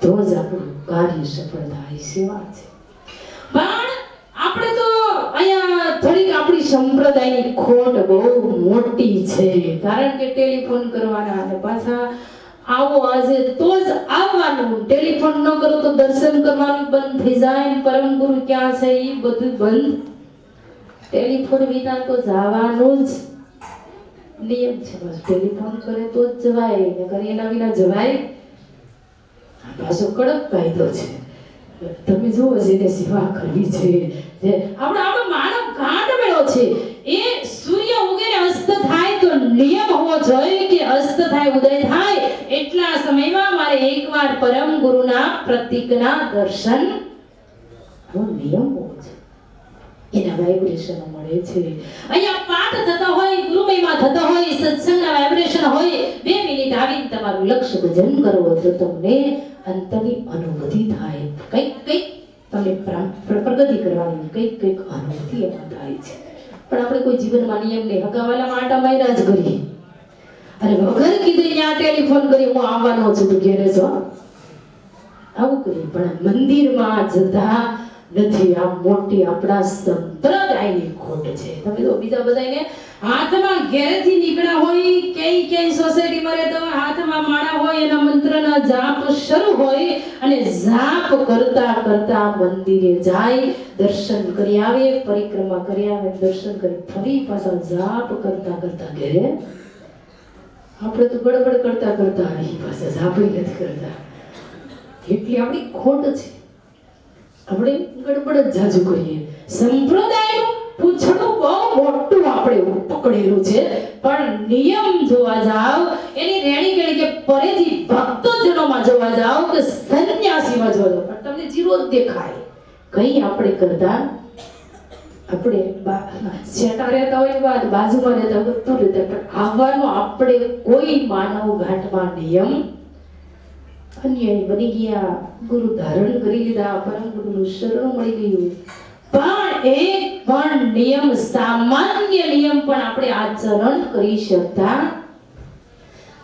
તો જ આપણું કાર્ય સફળ થાય. સેવા છે. પણ આપણે તો અહીંયા થોડીક આપણી સંપ્રદાયની ખોટ બહુ મોટી છે, કારણ કે ટેલિફોન કરવાના અને પાછા આવો આજે તો જ આવવાનું, ટેલિફોન ન કરો તો દર્શન કરવાનું બંધ થઈ જાય. પરમ ગુરુ ક્યાં છે એ બધું બંધ. ટેલિફોન વિના તો જવાનું જ નિયમ છે, બસ ટેલિફોન કરે તો જ જવાય, નકર એના વિના જવાય. આ પાછો કડક કાયદો છે. તમે જુઓ જેને સેવા કરવી છે, જે આપણો માનવ ગાંઠ મેળો છે, એ સૂર્ય ઉગે ને અસ્ત થાય તો નિયમ હોવો જોઈએ કે અસ્ત થાય ઉદય થાય એટલા સમયમાં મારે એકવાર પરમ ગુરુના પ્રતીકના દર્શન નો નિયમ હોવો છે. એના વાઇબ્રેશન મળે છે. અહીંયા પાઠ થતો હોય, ગુરુમયમાં થતો હોય, સત્સંગના વાઇબ્રેશન હોય, 2 મિનિટ આવીને તમારું લક્ષ્ય ભજન કરો તો તમને અંતરની અનુભૂતિ થાય. કઈક તમને પ્રગતિ કરવાની કઈક અનુભૂતિ એમાં થાય છે. પણ આપણે કોઈ જીવનમાં નિયમને હગાવાલા માટે માયરા જ કરીએ અને વગર કીધે ત્યાં ટેલિફોન કરી હું આવવાનો છું તો ઘેરે છો આવું કરીએ. પણ મંદિરમાં જતા નથી. આ મોટી આપણા સંપ્રદાયની ખોટ છે. તમે તો બીજા બધાને હાથમાં ઘેરેથી નીકળ્યા હોય, ક્યાંય સોસાયટીમાં રહેતા હોય, હાથમાં માળા હોય, એના મંત્રના જાપ શરૂ હોય અને જાપ કરતા કરતા મંદિરે જાય, દર્શન કરી આવે, પરિક્રમા કરી આવે, દર્શન કરી ફરી પાછા જાપ કરતા કરતા ઘરે. આપણે તો ગડબડ કરતા કરતા આવી પાછા જાપ નથી કરતા. એટલી આપણી ખોટ છે. આપણે ગડબડ જ જાજુ કરીએ. સંપ્રદાયનું પૂછડું બહુ મોટું આપણે પકડેલું છે, પણ નિયમ જોવા જાવ, એની રેણી કેણી કે પરેજી ભક્તજનોમાં જોવા જાવ કે સંન્યાસીમાં જોવા જાવ, પણ તમને જીરો જ દેખાય. કઈ આપણે કરતા આપણે સેટા રહેતા હોય બાજુમાં રહેતા હોય બધું રહેતા, પણ આવવાનો આપણે કોઈ માનવ ઘાટમાં નિયમ અન્યાય બની ગયા. ગુરુ ધારણ કરી લીધા, પરમ ગુરુનું શરણ મળી ગયું, પણ એક પણ નિયમ, સામાન્ય નિયમ પણ આપણે આચરણ કરી શકતા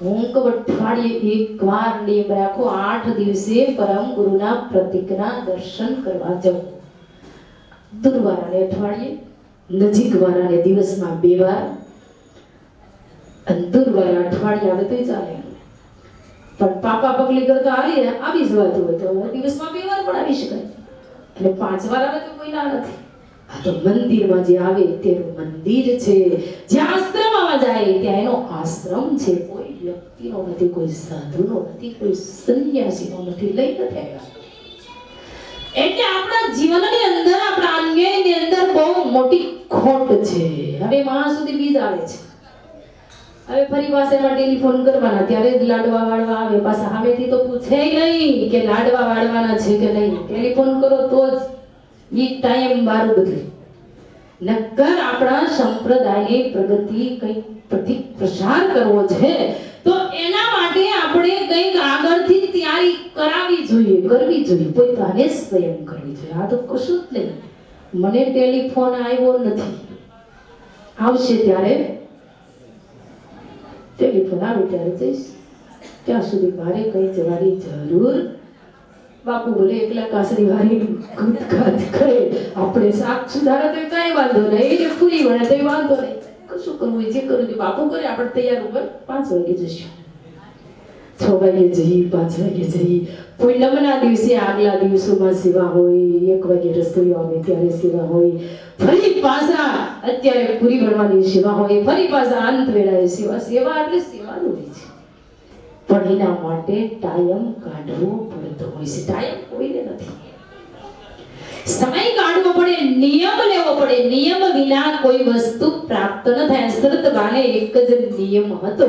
હું કહું અઠવાડિયે એક વાર નિયમ રાખો, 8 દિવસે પરમ ગુરુના પ્રતીકના દર્શન કરવા જાઓ. દૂરવાળાને અઠવાડિયે, નજીકવાળાને દિવસમાં 2 વાર, અને દૂરવાળા અઠવાડિયે આવે તો ચાલે. પણ પાપા પગલી કરતો આવી જવાતું હોય તો દિવસમાં 2 વાર પણ આવી શકાય, અને 5 વાર આવે તો કોઈ ના નથી. આ તો મંદિરમાં જે આવે તેનું મંદિર છે, જ્યાં આશ્રમમાં જાય ત્યાં એનો આશ્રમ છે. કોઈ વ્યક્તિનો નથી, કોઈ સાધુનો નથી, કોઈ સંન્યાસીનો નથી, લઈ નથી આવ્યા. એટલે આપણા જીવનની અંદર, આપણા અન્યાયની અંદર બહુ મોટી ખોટ છે. હવે માં સુધી બીજ આવે છે. હવે ફરી પાસેમાં ટેલિફોન કરવાના, ત્યારે જ લાડવા વાળવા આવે. પાછા સામેથી તો પૂછે નહીં કે લાડવા વાળવાના છે કે નહીં. ટેલિફોન કરો તો જ ઈ ટાઈમ બારું બદલે. નકર આપણા સંપ્રદાયની પ્રગતિ કંઈક પ્રતિક પ્રસાર કરવો છે તો એના માટે આપણે કંઈક આગળથી તૈયારી કરાવવી જોઈએ, કરવી જોઈએ, પોતાને સ્વયં કરવી જોઈએ. આ તો કશું જ નહીં. મને ટેલિફોન આવ્યો નથી, આવશે ત્યારે ટેલિફોન આવે ત્યારે જઈશ. ત્યાં સુધી મારે કઈ જવાની જરૂર. બાપુ બોલે એકલા કાસરી વાળી ગુદગાદ કરે, આપણે શાક સુધારે તો કઈ વાંધો નહીં, એ પૂરી વળે તો વાંધો નહીં. કશું કરવું જે કરવું બાપુ કરે, આપણે તૈયાર ઉપર 5 વાગે જઈશું, 6 વાગે જઈએ, 5 વાગે જઈએ. પૂનમના દિવસે આગલા દિવસોમાં સેવા હોય, 1 વાગે રસોઈ આવે ત્યારે સેવા હોય, ફરી પાછા અત્યારે પૂરી વળવાની સેવા હોય, ફરી પાછા અંત વેળાએ સેવા. સેવા એટલે સેવા જ હોય છે, પણ એના માટે ટાઈમ કાઢવો પડતો હોય છે. ટાઈમ કોઈને નથી, સમય કાઢવો પડે, નિયમ લેવો પડે. નિયમ વિના કોઈ વસ્તુ પ્રાપ્ત ન થાય. શરતબાને એક જ નિયમ હતો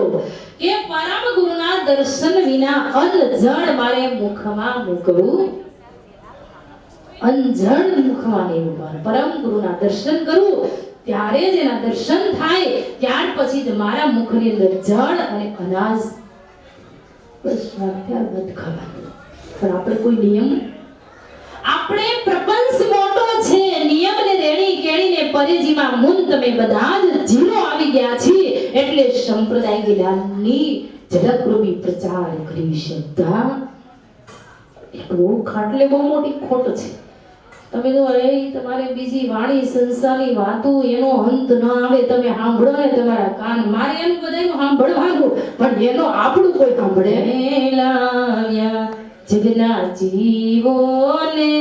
કે પરમ ગુરુના દર્શન વિના અનજળ મારે મુખમાં મૂકવું, અનજળ મુખમાં નહીં મૂકવાનું. પરમ ગુરુના દર્શન કરું ત્યારે જ એના દર્શન થાય, ત્યાર પછી જ મારા મુખની અંદર જળ અને અનાજ બસ ત્યારબાદ ખાવાનું. પણ આપણે કોઈ નિયમ, આપણે પ્રપંચ મોટો છે, નિયમને રેણી કેણીને પરેજીમાં મુન તમે બધા જ જીરો આવી ગયા છીએ. એટલે સંપ્રદાય જ્ઞાનની ઝડપરૂપી પ્રચાર કરી શકતા એક બહુ ખાટલે બહુ મોટી ખોટ છે. તમે જો તમારે બીજી વાણી સંસારની વાતો એનો અંત ન આવે, તમે સાંભળો ને તમારા કાન, મારે એનું બધાનું સાંભળવાનું, પણ એનો આપણું કોઈ સાંભળે. લાવ્યા જગના જીવોને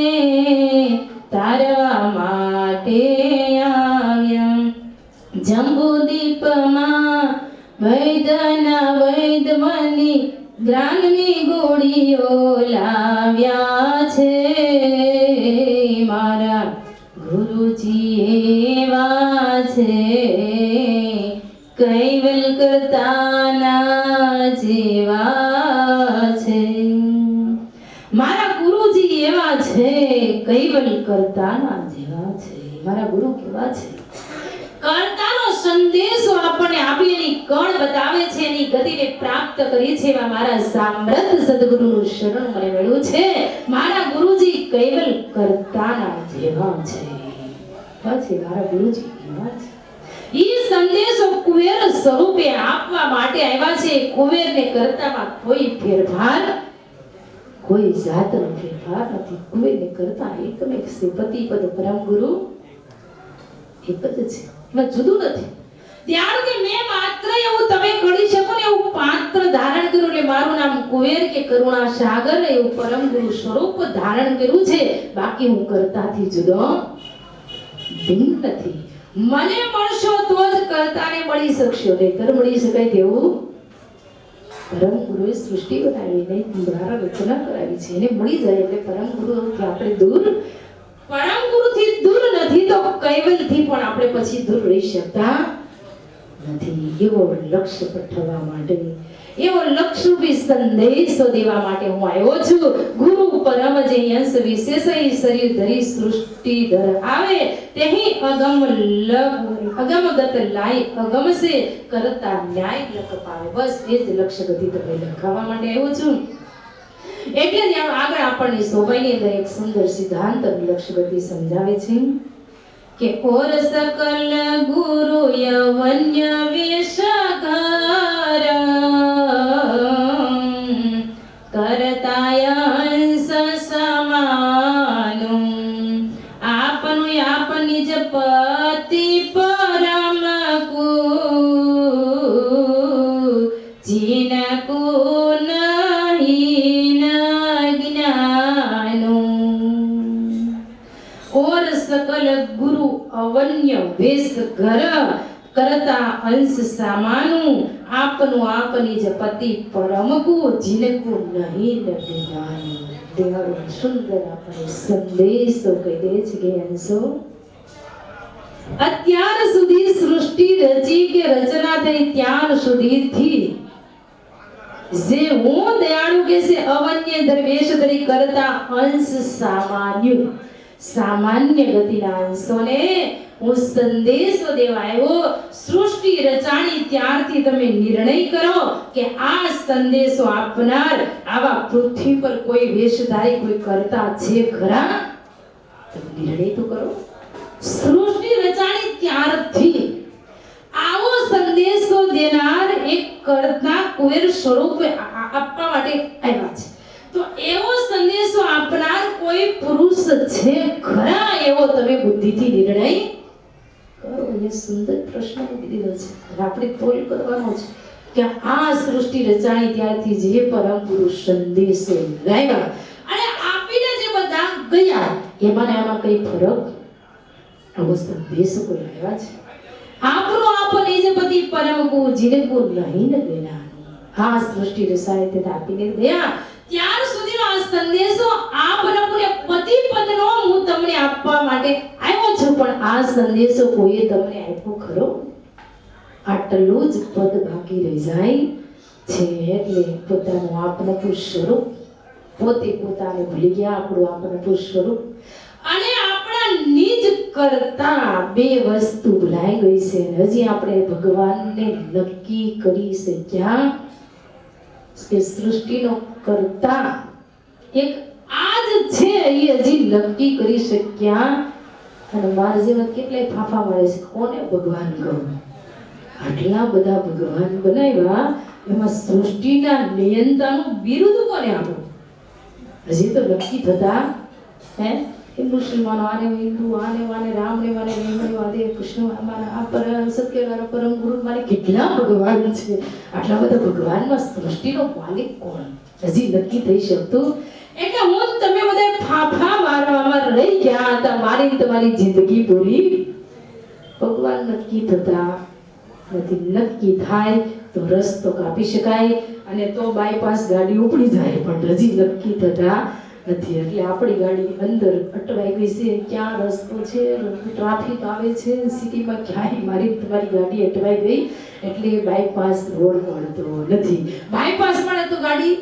તારવા માટે આવ્યા, જંબુદીપમાં વૈદના વૈદમની જ્ઞાનની ગોળીઓ લાવ્યા છે. મારા ગુરુજી એવા છે, કૈવલ કરતાના જેવા છે. મારા ગુરુજી એવા છે, કૈવલ કરતાના જેવા છે. મારા ગુરુ કેવા છે? કર્તાનો સંદેશો આપણને આપી એની કણ બતાવે છે, એની ગતિને પ્રાપ્ત કરી છે. એવા મારા સામ્રાત સદગુરુનું શરણ મને મળ્યું છે. મારા ગુરુજી કૈવલ કર્તાના જેવા છે. પછી મારા ગુરુજી કેવા છે? ઈ સંદેશો કુવેર સ્વરૂપે આપવા માટે આવ્યા છે. કુવેરને કર્તામાં કોઈ ફેરફાર, કોઈ જાતનો ફેરફાર નથી. કુવેરને કર્તા એકમેક છે. પતિ પદ પરમ ગુરુ એક જ છે, એમાં જુદું નથી. ત્યારે કે મેં માત્ર એવું તમે કરી શકો ને એવું પાત્ર ધારણ કર્યું, એટલે મારું નામ કુવેર કે કરુણા સાગર એવું પરમ ગુરુ સ્વરૂપ ધારણ કર્યું છે. બાકી હું કર્તાથી જુદો ભિન્ન નથી. મને મળશો તો જ કર્તાને મળી શકશો, નહીંતર મળી શકાય તેવું પરમ ગુરુએ સૃષ્ટિ બનાવી, નહીં મારા રચના કરાવી છે. એને મળી જાય એટલે પરમ ગુરુથી આપણે દૂર, પરમ ગુરુથી દૂર નથી તો કૈવલથી પણ આપણે પછી દૂર રહી શકતા નથી. એવો લક્ષ્ય પઠવવા માટે, એવો લક્ષ્યરૂપી સંદેશો દેવા માટે હું આવ્યો છું. ગુરુ પરમ જે અંશ વિશેષ શરીર ધરી સૃષ્ટિ ધર આવે, તેહી અગમગત લાય અગમ સે કરતા ન્યાય લખ પાવે. બસ એ જ લક્ષ્ય ગતિ તમે લખાવવા માટે આવ્યો છું. એટલે જ આગળ આપણને સોભાઈની અંદર એક સુંદર સિદ્ધાંત લક્ષ્યગતિ સમજાવે છે કે ઓર સકલ ગુરુ યવન્ય વેશકાર કરતાય અંશ સમાનું આપનું આપ નિજ પતિ પરમ કુ જીનકુ નહીં જ્ઞાનું और सकल गुरु अवन्य वेश घर करता अंश सामानु आपनु आपनी जपति परम को जिनको नहीं ज्ञानी देवरो सुंदर આપણે સંદેશો કહી દે છે કે અંશો અત્યાર સુધી સૃષ્ટિ રચી કે રચના થઈ ત્યાર સુધીથી જે હું દયાળુ કે છે અવન્ય દરવેશ ધરી કરતા અંશ સામાન્ય ગતિના અંશોને હું સંદેશો દેવાયો સૃષ્ટિ રચાણી ત્યારથી તમે નિર્ણય કરો કે આ સંદેશો આપનાર આવા પૃથ્વી પર કોઈ વેશધારી કોઈ કરતા છે ખરા તમે નિર્ણય તો કરો સૃષ્ટિ રચાણી ત્યારથી આવો સંદેશો દેનાર એક કરતા કુવેર સ્વરૂપ આપવા માટે આવ્યા છે તો એવો સંદેશો આપનાર કોઈ પુરુષ છે ખરા એવો તમે બુદ્ધિથી નિર્ણય કરો એ સુંદર પ્રશ્ન મૂકી દીધો છે આપણે તોલ કરવાનો છે કે આ સૃષ્ટિ રચાણી ત્યારથી જે પરમ પુરુષ સંદેશો લાવ્યા અને આપીને જે બધા ગયા એમાં ને આમાં કઈ ફરક આવો સંદેશો કોઈ લાવ્યા છે આપણો આપ નિજપતિ પરમ કો જીનકો નહીં જ્ઞાનું આ સૃષ્ટિ રચાણી તે આપીને ગયા ત્યાર સુધીનો આ સંદેશો આ પરમને પતિ પદનો હું તમને આપવા માટે આવ્યો છું પણ આ સંદેશો કોઈએ તમને આપ્યો ખરો આટલું જ પદ બાકી રહી જાય છે એટલે પોતાનું આપનું સ્વરૂપ પોતે પોતાને ભૂલી ગયા આપણું આપનું સ્વરૂપ અને આપણા નિજ કરતા બે વસ્તુ ભૂલાઈ ગઈ છે હજી આપણે ભગવાનને નક્કી કરી શક્યા કે સૃષ્ટિનો કરતા એક આજ છે એ હજી નક્કી કરી શક્યા અને મારા જેવા કેટલાય ફાફા મારે છે કોને ભગવાન કહું આટલા બધા ભગવાન બનાવ્યા એમાં સૃષ્ટિના નિયંતાનું બિરુદ કોને આપ્યું હજી તો નક્કી થતા હે એ મુસલમાનો આને હિન્દુ આને વાને રામ ને વાને વેમણી વાદે કૃષ્ણ અમારા આ પરમ સત્યવાળા પરમ ગુરુ મારે કેટલા ભગવાન છે આટલા બધા ભગવાનમાં સૃષ્ટિનો માલિક કોણ હજી નક્કી થઈ શકતું એટલે હું તમે બધા ફાફા મારવામાં રહી ગયા હતા મારી તમારી જિંદગી પૂરી ભગવાન નક્કી થતા નથી નક્કી થાય તો રસ્તો કાપી શકાય અને તો બાયપાસ ગાડી ઉપડી જાય પણ હજી નક્કી થતા નથી એટલે આપણી ગાડી અંદર અટવાઈ ગઈ છે ક્યાં રસ્તો છે ટ્રાફિક આવે છે સિટીમાં ક્યાંય મારી તમારી ગાડી અટવાઈ ગઈ એટલે બાયપાસ રોડ મળતો નથી બાયપાસ મળે તો ગાડી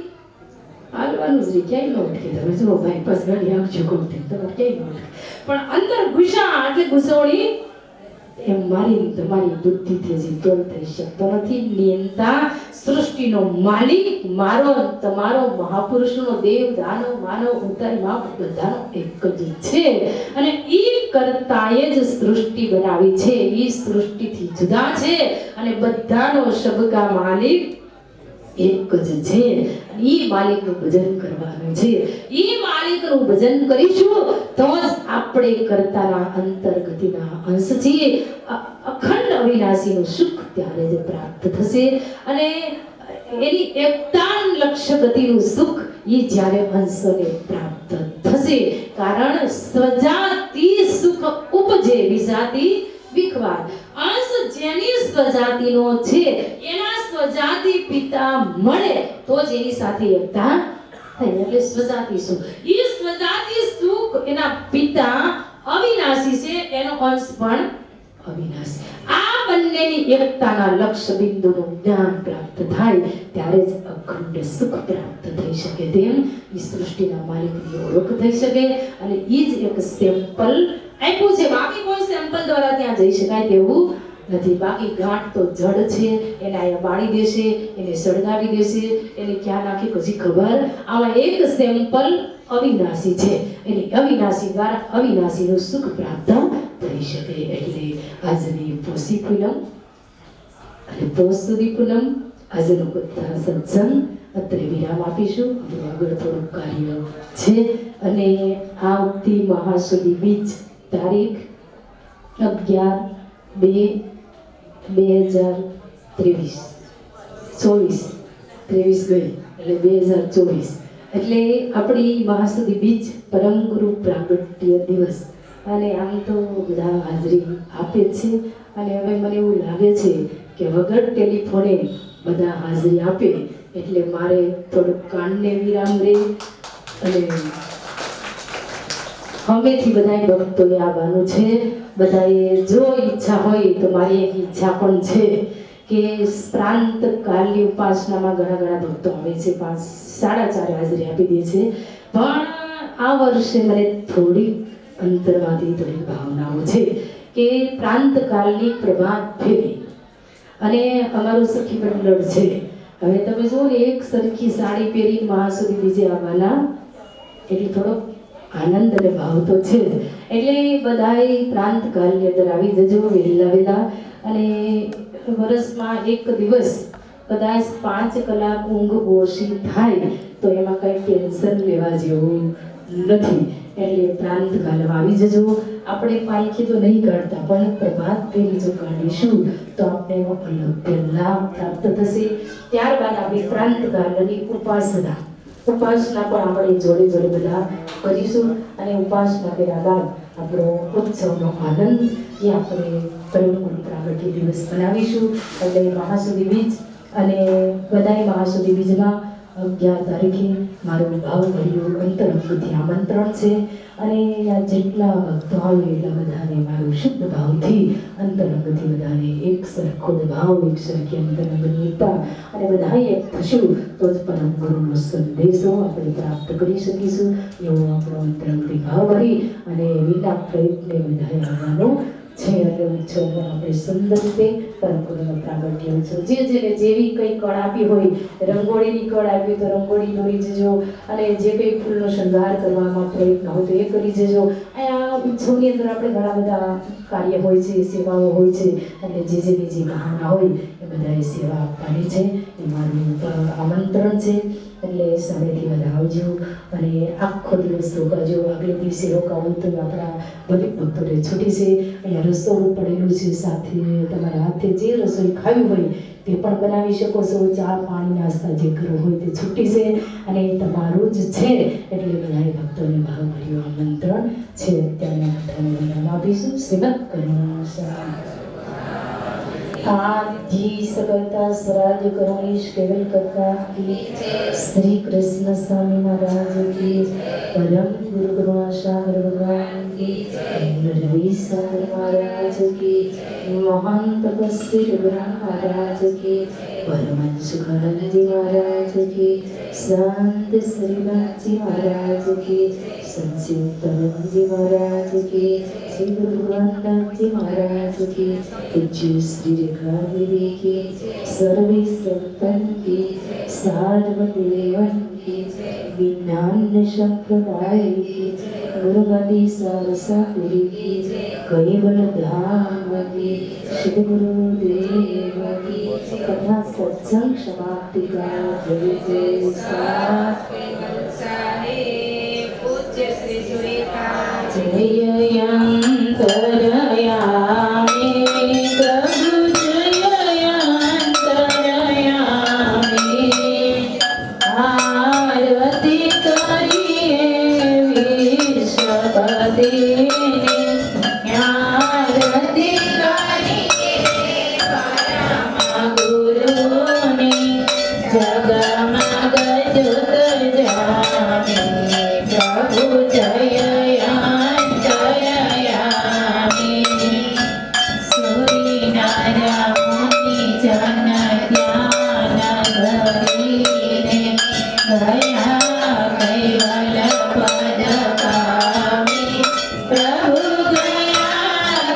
હાલવાનું જ ક્યાંય ન અટકે તમે જો બાયપાસ ગાડી આવજો કોમથી તમારે ક્યાંય ન અટકે પણ અંદર ઘુસા એટલે ઘુસોડી એમ મારી તમારી બુદ્ધિથી હજી તોલ થઈ શકતો નથી નિયંતા સૃષ્ટિનો માલિક મારો તમારો મહાપુરુષનો દેવ દાનવ માનવ ઉતારી માપ બધાનો એક જ છે અને ઈ કરતાએ જ સૃષ્ટિ બનાવી છે ઈ સૃષ્ટિથી જુદા છે અને બધાનો સબકા માલિક એક જ છે ઈ માલિકનું ભજન કરવાનું છે ઈ માલિકનું ભજન કરીશું તો જ આપણે કરતાના અંતર્ગતિના અંશ છીએ અખંડ અવિનાશીનું સુખ ત્યારે જ પ્રાપ્ત થશે અને એની એકતાન લક્ષ્ય ગતિનું સુખ ઈ જ્યારે અંશને પ્રાપ્ત થશે કારણ સ્વજાતિ સુખ ઉપજે વિજાતિ વિખવાદ અંશ જેની સ્વજાતિનો છે એના સ્વજાતિ પિતા મળે તો જ એની સાથે એકતા થાય એટલે સ્વજાતિ સુખ ઈ સ્વજાતિ સુખ એના પિતા અવિનાશી છે એનો અંશ પણ અવિનાશી આ બંનેની એકતાના લક્ષ્ય બિંદુનું જ્ઞાન પ્રાપ્ત થાય ત્યારે જ અખંડ સુખ પ્રાપ્ત થઈ શકે તેમ ઈ સૃષ્ટિના માલિકની ઓળખ થઈ શકે અને ઈ જ એક સેમ્પલ આપ્યું છે બાકી કોઈ સેમ્પલ દ્વારા ત્યાં જઈ શકાય તેવું નથી બાકી ગાંઠ તો જડ છે એને અહીંયા બાળી દેશે એને સળગાવી દેશે એને ક્યાં નાખી પછી ખબર આમાં એક સેમ્પલ અવિનાશી છે એની અવિનાશી દ્વારા અવિનાશીનું સુખ પ્રાપ્ત થઈ શકે એટલે આજની પોષી પૂનમ અને પોષ સુધી પૂનમ આજનો કથા સત્સંગ અત્રે વિરામ આપીશું. હવે આગળ થોડું કાર્ય છે અને આવતી મહાસુદી બીજ તારીખ 11/2/2023 23 ગઈ એટલે 2024 એટલે આપણી મહાસુદી બીજ પરમ ગુરુ પ્રાગટ્ય દિવસ. અને આમ તો બધા હાજરી આપે છે અને હવે મને એવું લાગે છે કે વગર ટેલિફોને બધા હાજરી આપે એટલે મારે થોડુંક કાનને વિરામ રહે અને હવેથી બધા ભક્તોને આવવાનું છે. બધાએ જો ઈચ્છા હોય તો મારી એક ઈચ્છા પણ છે કે પ્રાંત કાલની ઉપાસનામાં ઘણા ભક્તો આવે છે, 5-4:30 હાજરી આપી દે છે. પણ આ વર્ષે મને થોડી અંતરમાંથી થોડી ભાવનાઓ છે કે પ્રાંત કાલની પ્રભાત ફેરી અને અમારું સખી મંડળ છે. હવે તમે જુઓ ને, એક સરખી સાડી પહેરીને મહાસુદી બીજે આવવાના એટલે થોડો આનંદ અને ભાવ તો છે જ. એટલે બધાએ પ્રાંત કાલની અંદર આવી જજો વહેલા અને વર્ષમાં એક દિવસ કદાચ 5 કલાક ઊંઘ ઓછી થાય તો એમાં કંઈ ટેન્શન લેવા જેવું નથી. એટલે પ્રાંત કાલમાં આવી જજો. આપણે પાલખી તો નહીં કાઢતા પણ પ્રભાત ફેરી જો કાઢીશું તો આપણે એનો અલગ લાભ પ્રાપ્ત થશે. ત્યારબાદ આપણે પ્રાંત કાલની ઉપાસના પણ આપણે જોડે બધા કરીશું અને ઉપાસના કર્યા બાદ આપણો ઉત્સવનો આનંદ એ આપણે પરમ ગુરુ પ્રાગટ્ય દિવસ બનાવીશું. એટલે મહાસુદી બીજ અને બધાએ મહાસુદી બીજમાં 11 તારીખે મારું ભાવભર્યું અંતરંગથી આમંત્રણ છે અને આ જેટલા ભક્તો આવે એટલા બધાને મારું શુદ્ધ ભાવથી અંતરંગથી બધાને એક સરખો ભાવ, એક સરખી અંતરંગનીતા અને બધાએ એક થશું તો જ પરમ ગુરુનો સંદેશો આપણે પ્રાપ્ત કરી શકીશું. એવો આપણો અંતરંગથી ભાવ ભરી અને વિના પ્રયત્ને બધાએ આવવાનું છે. એટલે ઉત્સવમાં આપણે સુંદર રીતે પરમ ગુરુનો પ્રાગટ્ય ઉત્સવ જેને જેવી કંઈ કળ આપી હોય, રંગોળીની કળ આપી તો રંગોળી દોરી જજો અને જે કંઈ ફૂલનો શણગાર કરવામાં પ્રયત્ન હોય તો એ કરી જજો. આ ઉત્સવની અંદર આપણે ઘણા બધા કાર્ય હોય છે, સેવાઓ હોય છે એટલે જેની જે ભાવના હોય એ બધાએ સેવા આપવાની છે. એ મારું આમંત્રણ છે. એટલે સમયથી બધા આવજો અને આખો દિવસ રોકાજો. આગલે દિવસે રોકાવું તો આપણા બધી ભક્તોને છૂટી છે. અહીંયા રસોડું પડેલું છે, સાથે તમારા હાથે જે રસોઈ ખાવી હોય તે પણ બનાવી શકો છો. ચા પાણી નાસ્તા જે કરવું હોય તે છૂટી છે અને તમારું જ છે. એટલે બધા ભક્તોને ભાવભર્યું આમંત્રણ છે. અત્યારના કથાને વિરામ આપીશું. શ્રીમદ કરુણા आदि सकलता स्वराज करुणेश केवल कथा श्री कृष्ण स्वामी महाराज की परम गुरु करुणासागर भगवान की रवि सागर महाराज की महान तपस्वी रघुराम महाराज की परमहंस जी महाराज की संत श्रीनाथ जी महाराज की संत जी महाराज की श्री गुरु ग्रंथ जी महाराज की पूज्य श्री रेखा देवी की सर्वे संतन की सार्वदेवन की विज्ञान संप्रदाय की गुरुगति सरस्वती की कैवल धाम की श्री गुरुदेव की कथा सत्संग समाप्ति का जय जय पूज्य श्री सुरेखा जयंतरयामि प्रभु जयंतरयामि आरती करिए विश्वपति आरती करिए परम गुरुनि जगमग ज्योत जामि प्रभु जयंतरयामि सूर्यनारायण जन ज्ञान भरीने गया कैवल पद पामि प्रभु गया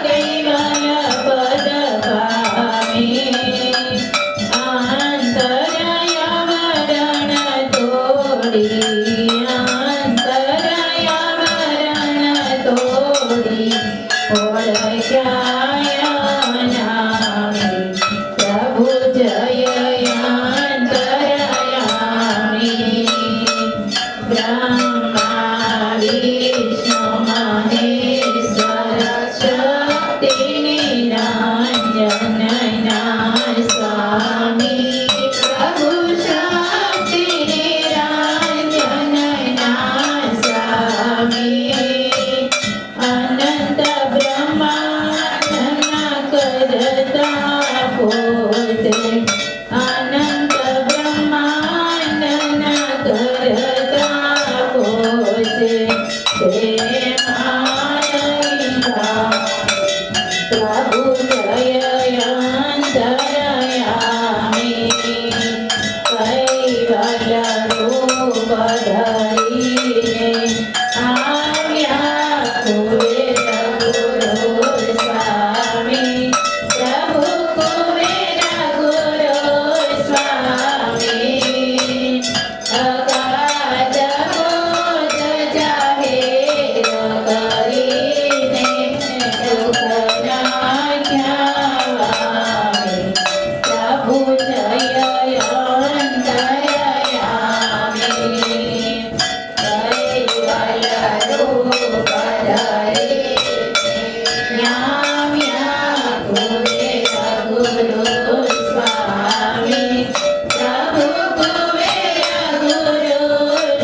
कैवल पद पामि आंतरयावरण तोड़ी आंतरयावरण तोड़ी ओळख्या नामी प्रभु जय બ્રહ્મા વિષ્ણુ મહેશ્વર શક્તિ નિરંજન સ્વામી પ્રભુ શક્તિ નિરંજન સ્વામી અનંત બ્રહ્માંડના કરતા પોતે અનંત બ્રહ્માંડના કરતા પોતે તે માયા પ્રભુ જય અંતરયામી કૈવલ્ય રૂપ ધરીને આવ્યા કુબેર ગુરુ સ્વામી પ્રભુ કુબેર ગુરુ સ્વામી અગાધ મોજ જાહેર કરીને દુઃખ નાખ્યા પ્રભુ જય અંતરયામી કૈવલ્ય રૂપ ધરીને આવ્યા કુબેર ગુરુ સ્વામી પ્રભુ કુબેર ગુરુ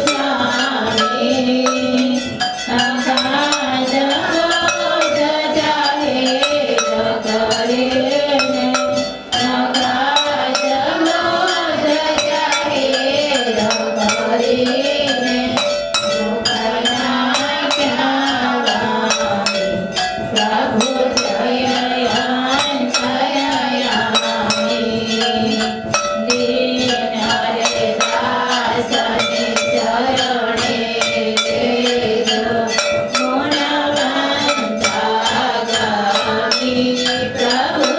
સ્વામી અગાધ મોજ જાહેર કરીને અગાધ મોજ જાહેર કરીને દુઃખ નાખ્યા પ્રભુ જય અંતરયામી દીન રે દાસને ચરણે દેજો ગુણવંતાગામી પ્રભુ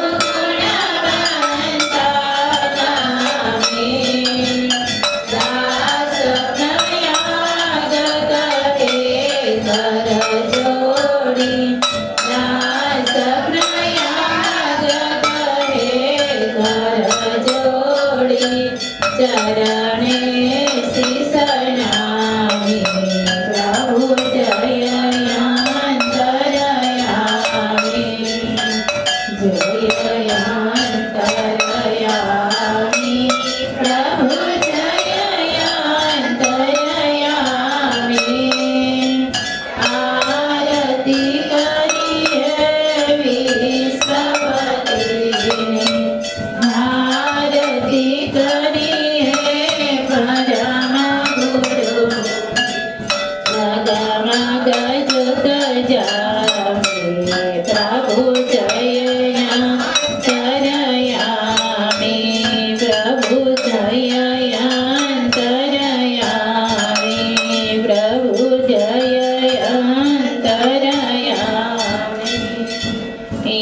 ગુણવંતાગામી દાસ પ્રયાગ કરે કર જોડી દાસ પ્રયાગ કરે કર જોડી ચરણે શીશ નામી પ્રભુ જય અંતરયામી જય અંતરયામી પ્રભુ જય અંતરયામી આરતી કરીએ વિશ્વપતિની આરતી કરીએ પરમ ગુરુ જગમગ જુત જામે પ્રભુ જય અંતરયામી પ્રભુ જય અંતરયામી પ્રભુ જય અંતરયામી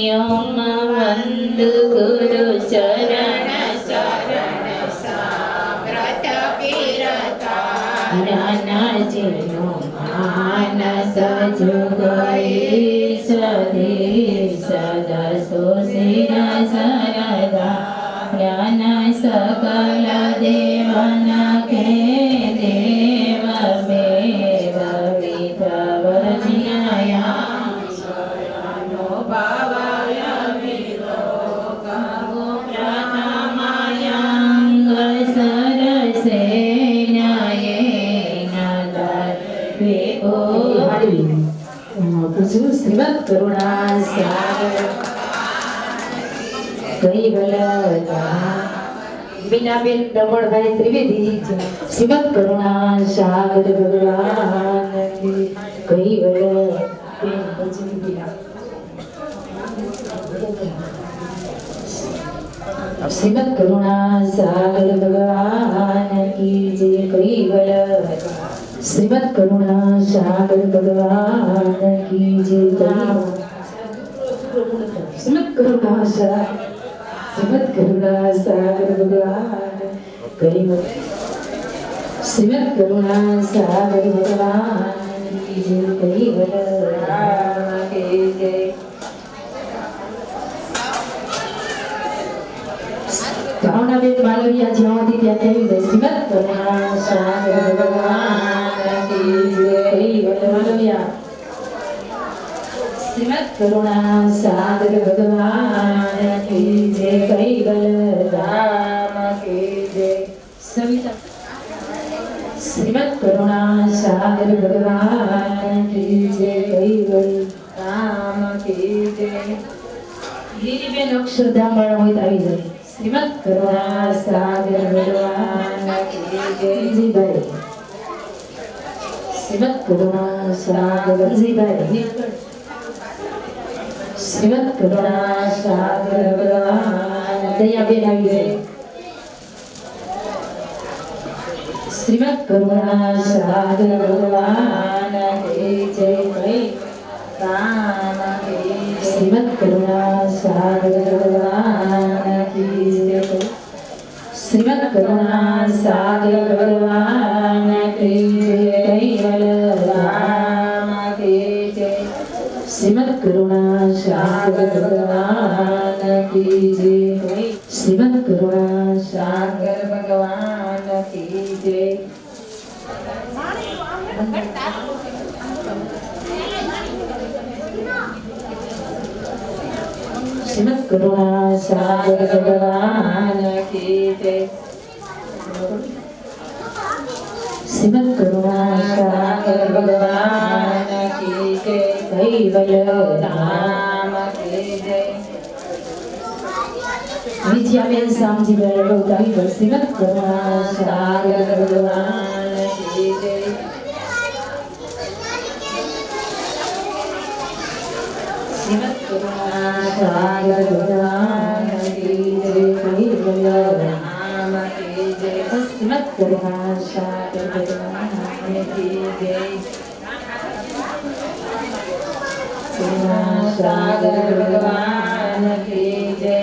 યમ વંદુ ગુરુ શરણ શરણ સામ્રત પીરતા જ્ઞાનજીનો માનસ જુગઈ સદેશ દસો શિર સરદા જ્ઞાન સકલ દેવન કે દેવ મેવ વિધવ જ્ઞાયા શરણો ભાવાય વિલોકમો પ્રથમાયંગ સરસેનયેન દર્વિપો પૂછું શ્રીમદ કરુણા સાગર કૈવલ્યતા બીનાબેન દમણભાઈ ત્રિવેદી શ્રીમદ કરુણા સાગર ભગવાન કૈવલ્ય શ્રીમદ કરુણા સાગર ભગવાન કી જય કૈવલ્ય શ્રીમદ કરુણા સાગર ભગવાન કી જય શ્રીમદ કરુણા સાગર ભગવાન કૈવલ્ય શ્રીમદ કરુણા સાગર ભગવાન કી જય કૈવલ્ય કી જય ભાવનાબેન માલવિયા જ્યાં હતી ત્યાંથી આવી શ્રીમદ કરુણા સાગર ભગવાન શ્રીમદ કરુણા સાગર ભગવાન કી જય કૈવલ ધામ કી જય સવિતા શ્રીમદ કરુણા સાગર ભગવાન કી જય કૈવલ ધામ કી જય ગિરિબેન અક્ષરધામ હોય તો આવી જાય શ્રીમદ કરુણા સાગર ભગવાન કી જય જીભાઈ શ્રીમદ કરુણા સાગર જીભાઈ શ્રીમદ કરુણા સાગર ભગવાન દયાબેન આવી જાય શ્રીમદ કરુણા સાગર ભગવાન કી જય રામ કી જય શ્રીમદ કરુણા સાગર ભગવાન કી જય શ્રીમદ કરુણા સાગર ભગવાન કી જય કૈવલ રામ કી જય શ્રીમદ કરુણા સાગર ભગવાન કી જય શ્રીમદ કરુણા સાગર ભગવાન કી જય શ્રીમદ કરુણા સાગર ભગવાન કી જય શ્રીમદ કરુણા સાગર ભગવાન કી જય કૈવલ ધામ કી જય વિજયાબેન શામજીભાઈ બહુદાવી શ્રીમદ કરુણા સાગર ભગવાન કી જય શ્રીમદ કરુણા સાગર ભગવાન કી જય કૈવલ ધામ કી જય શ્રીમદ કરુણા સાગર ભગવાન કી જય કરુણા સાગર ભગવાન કી જય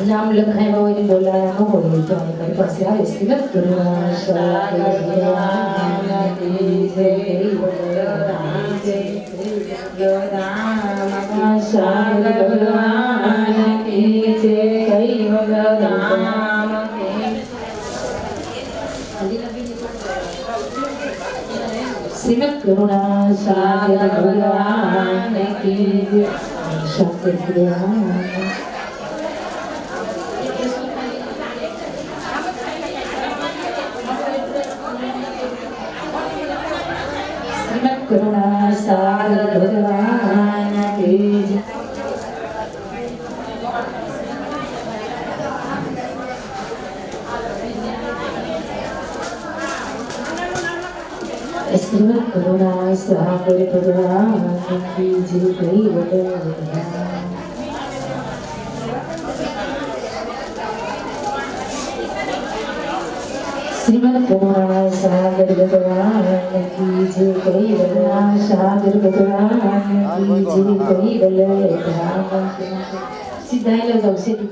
નામ લખાયું હોય ને બોલાયા હોય તો અમારી પાસે આવે શ્રીમદ કરુણા સાગર ભગવાન કી જય સાગર ભગવાન કી જય કૈવલ ધામ શ્રીમદ કરુણા સાગર ભગવાન કી જય સાગર ભગવાન શ્રીમદ કરુણા સાગર ભગવાન કી જય શ્રીમદ કરુણા સાગર ભગવાન કી જય કૈવલ શ્રીમદ કરુણા સાગર ભગવાન કી જય કૈવલ સાગર ભગવાન કી જય કૈવલ ધામ સીધા લો જાવ સીધી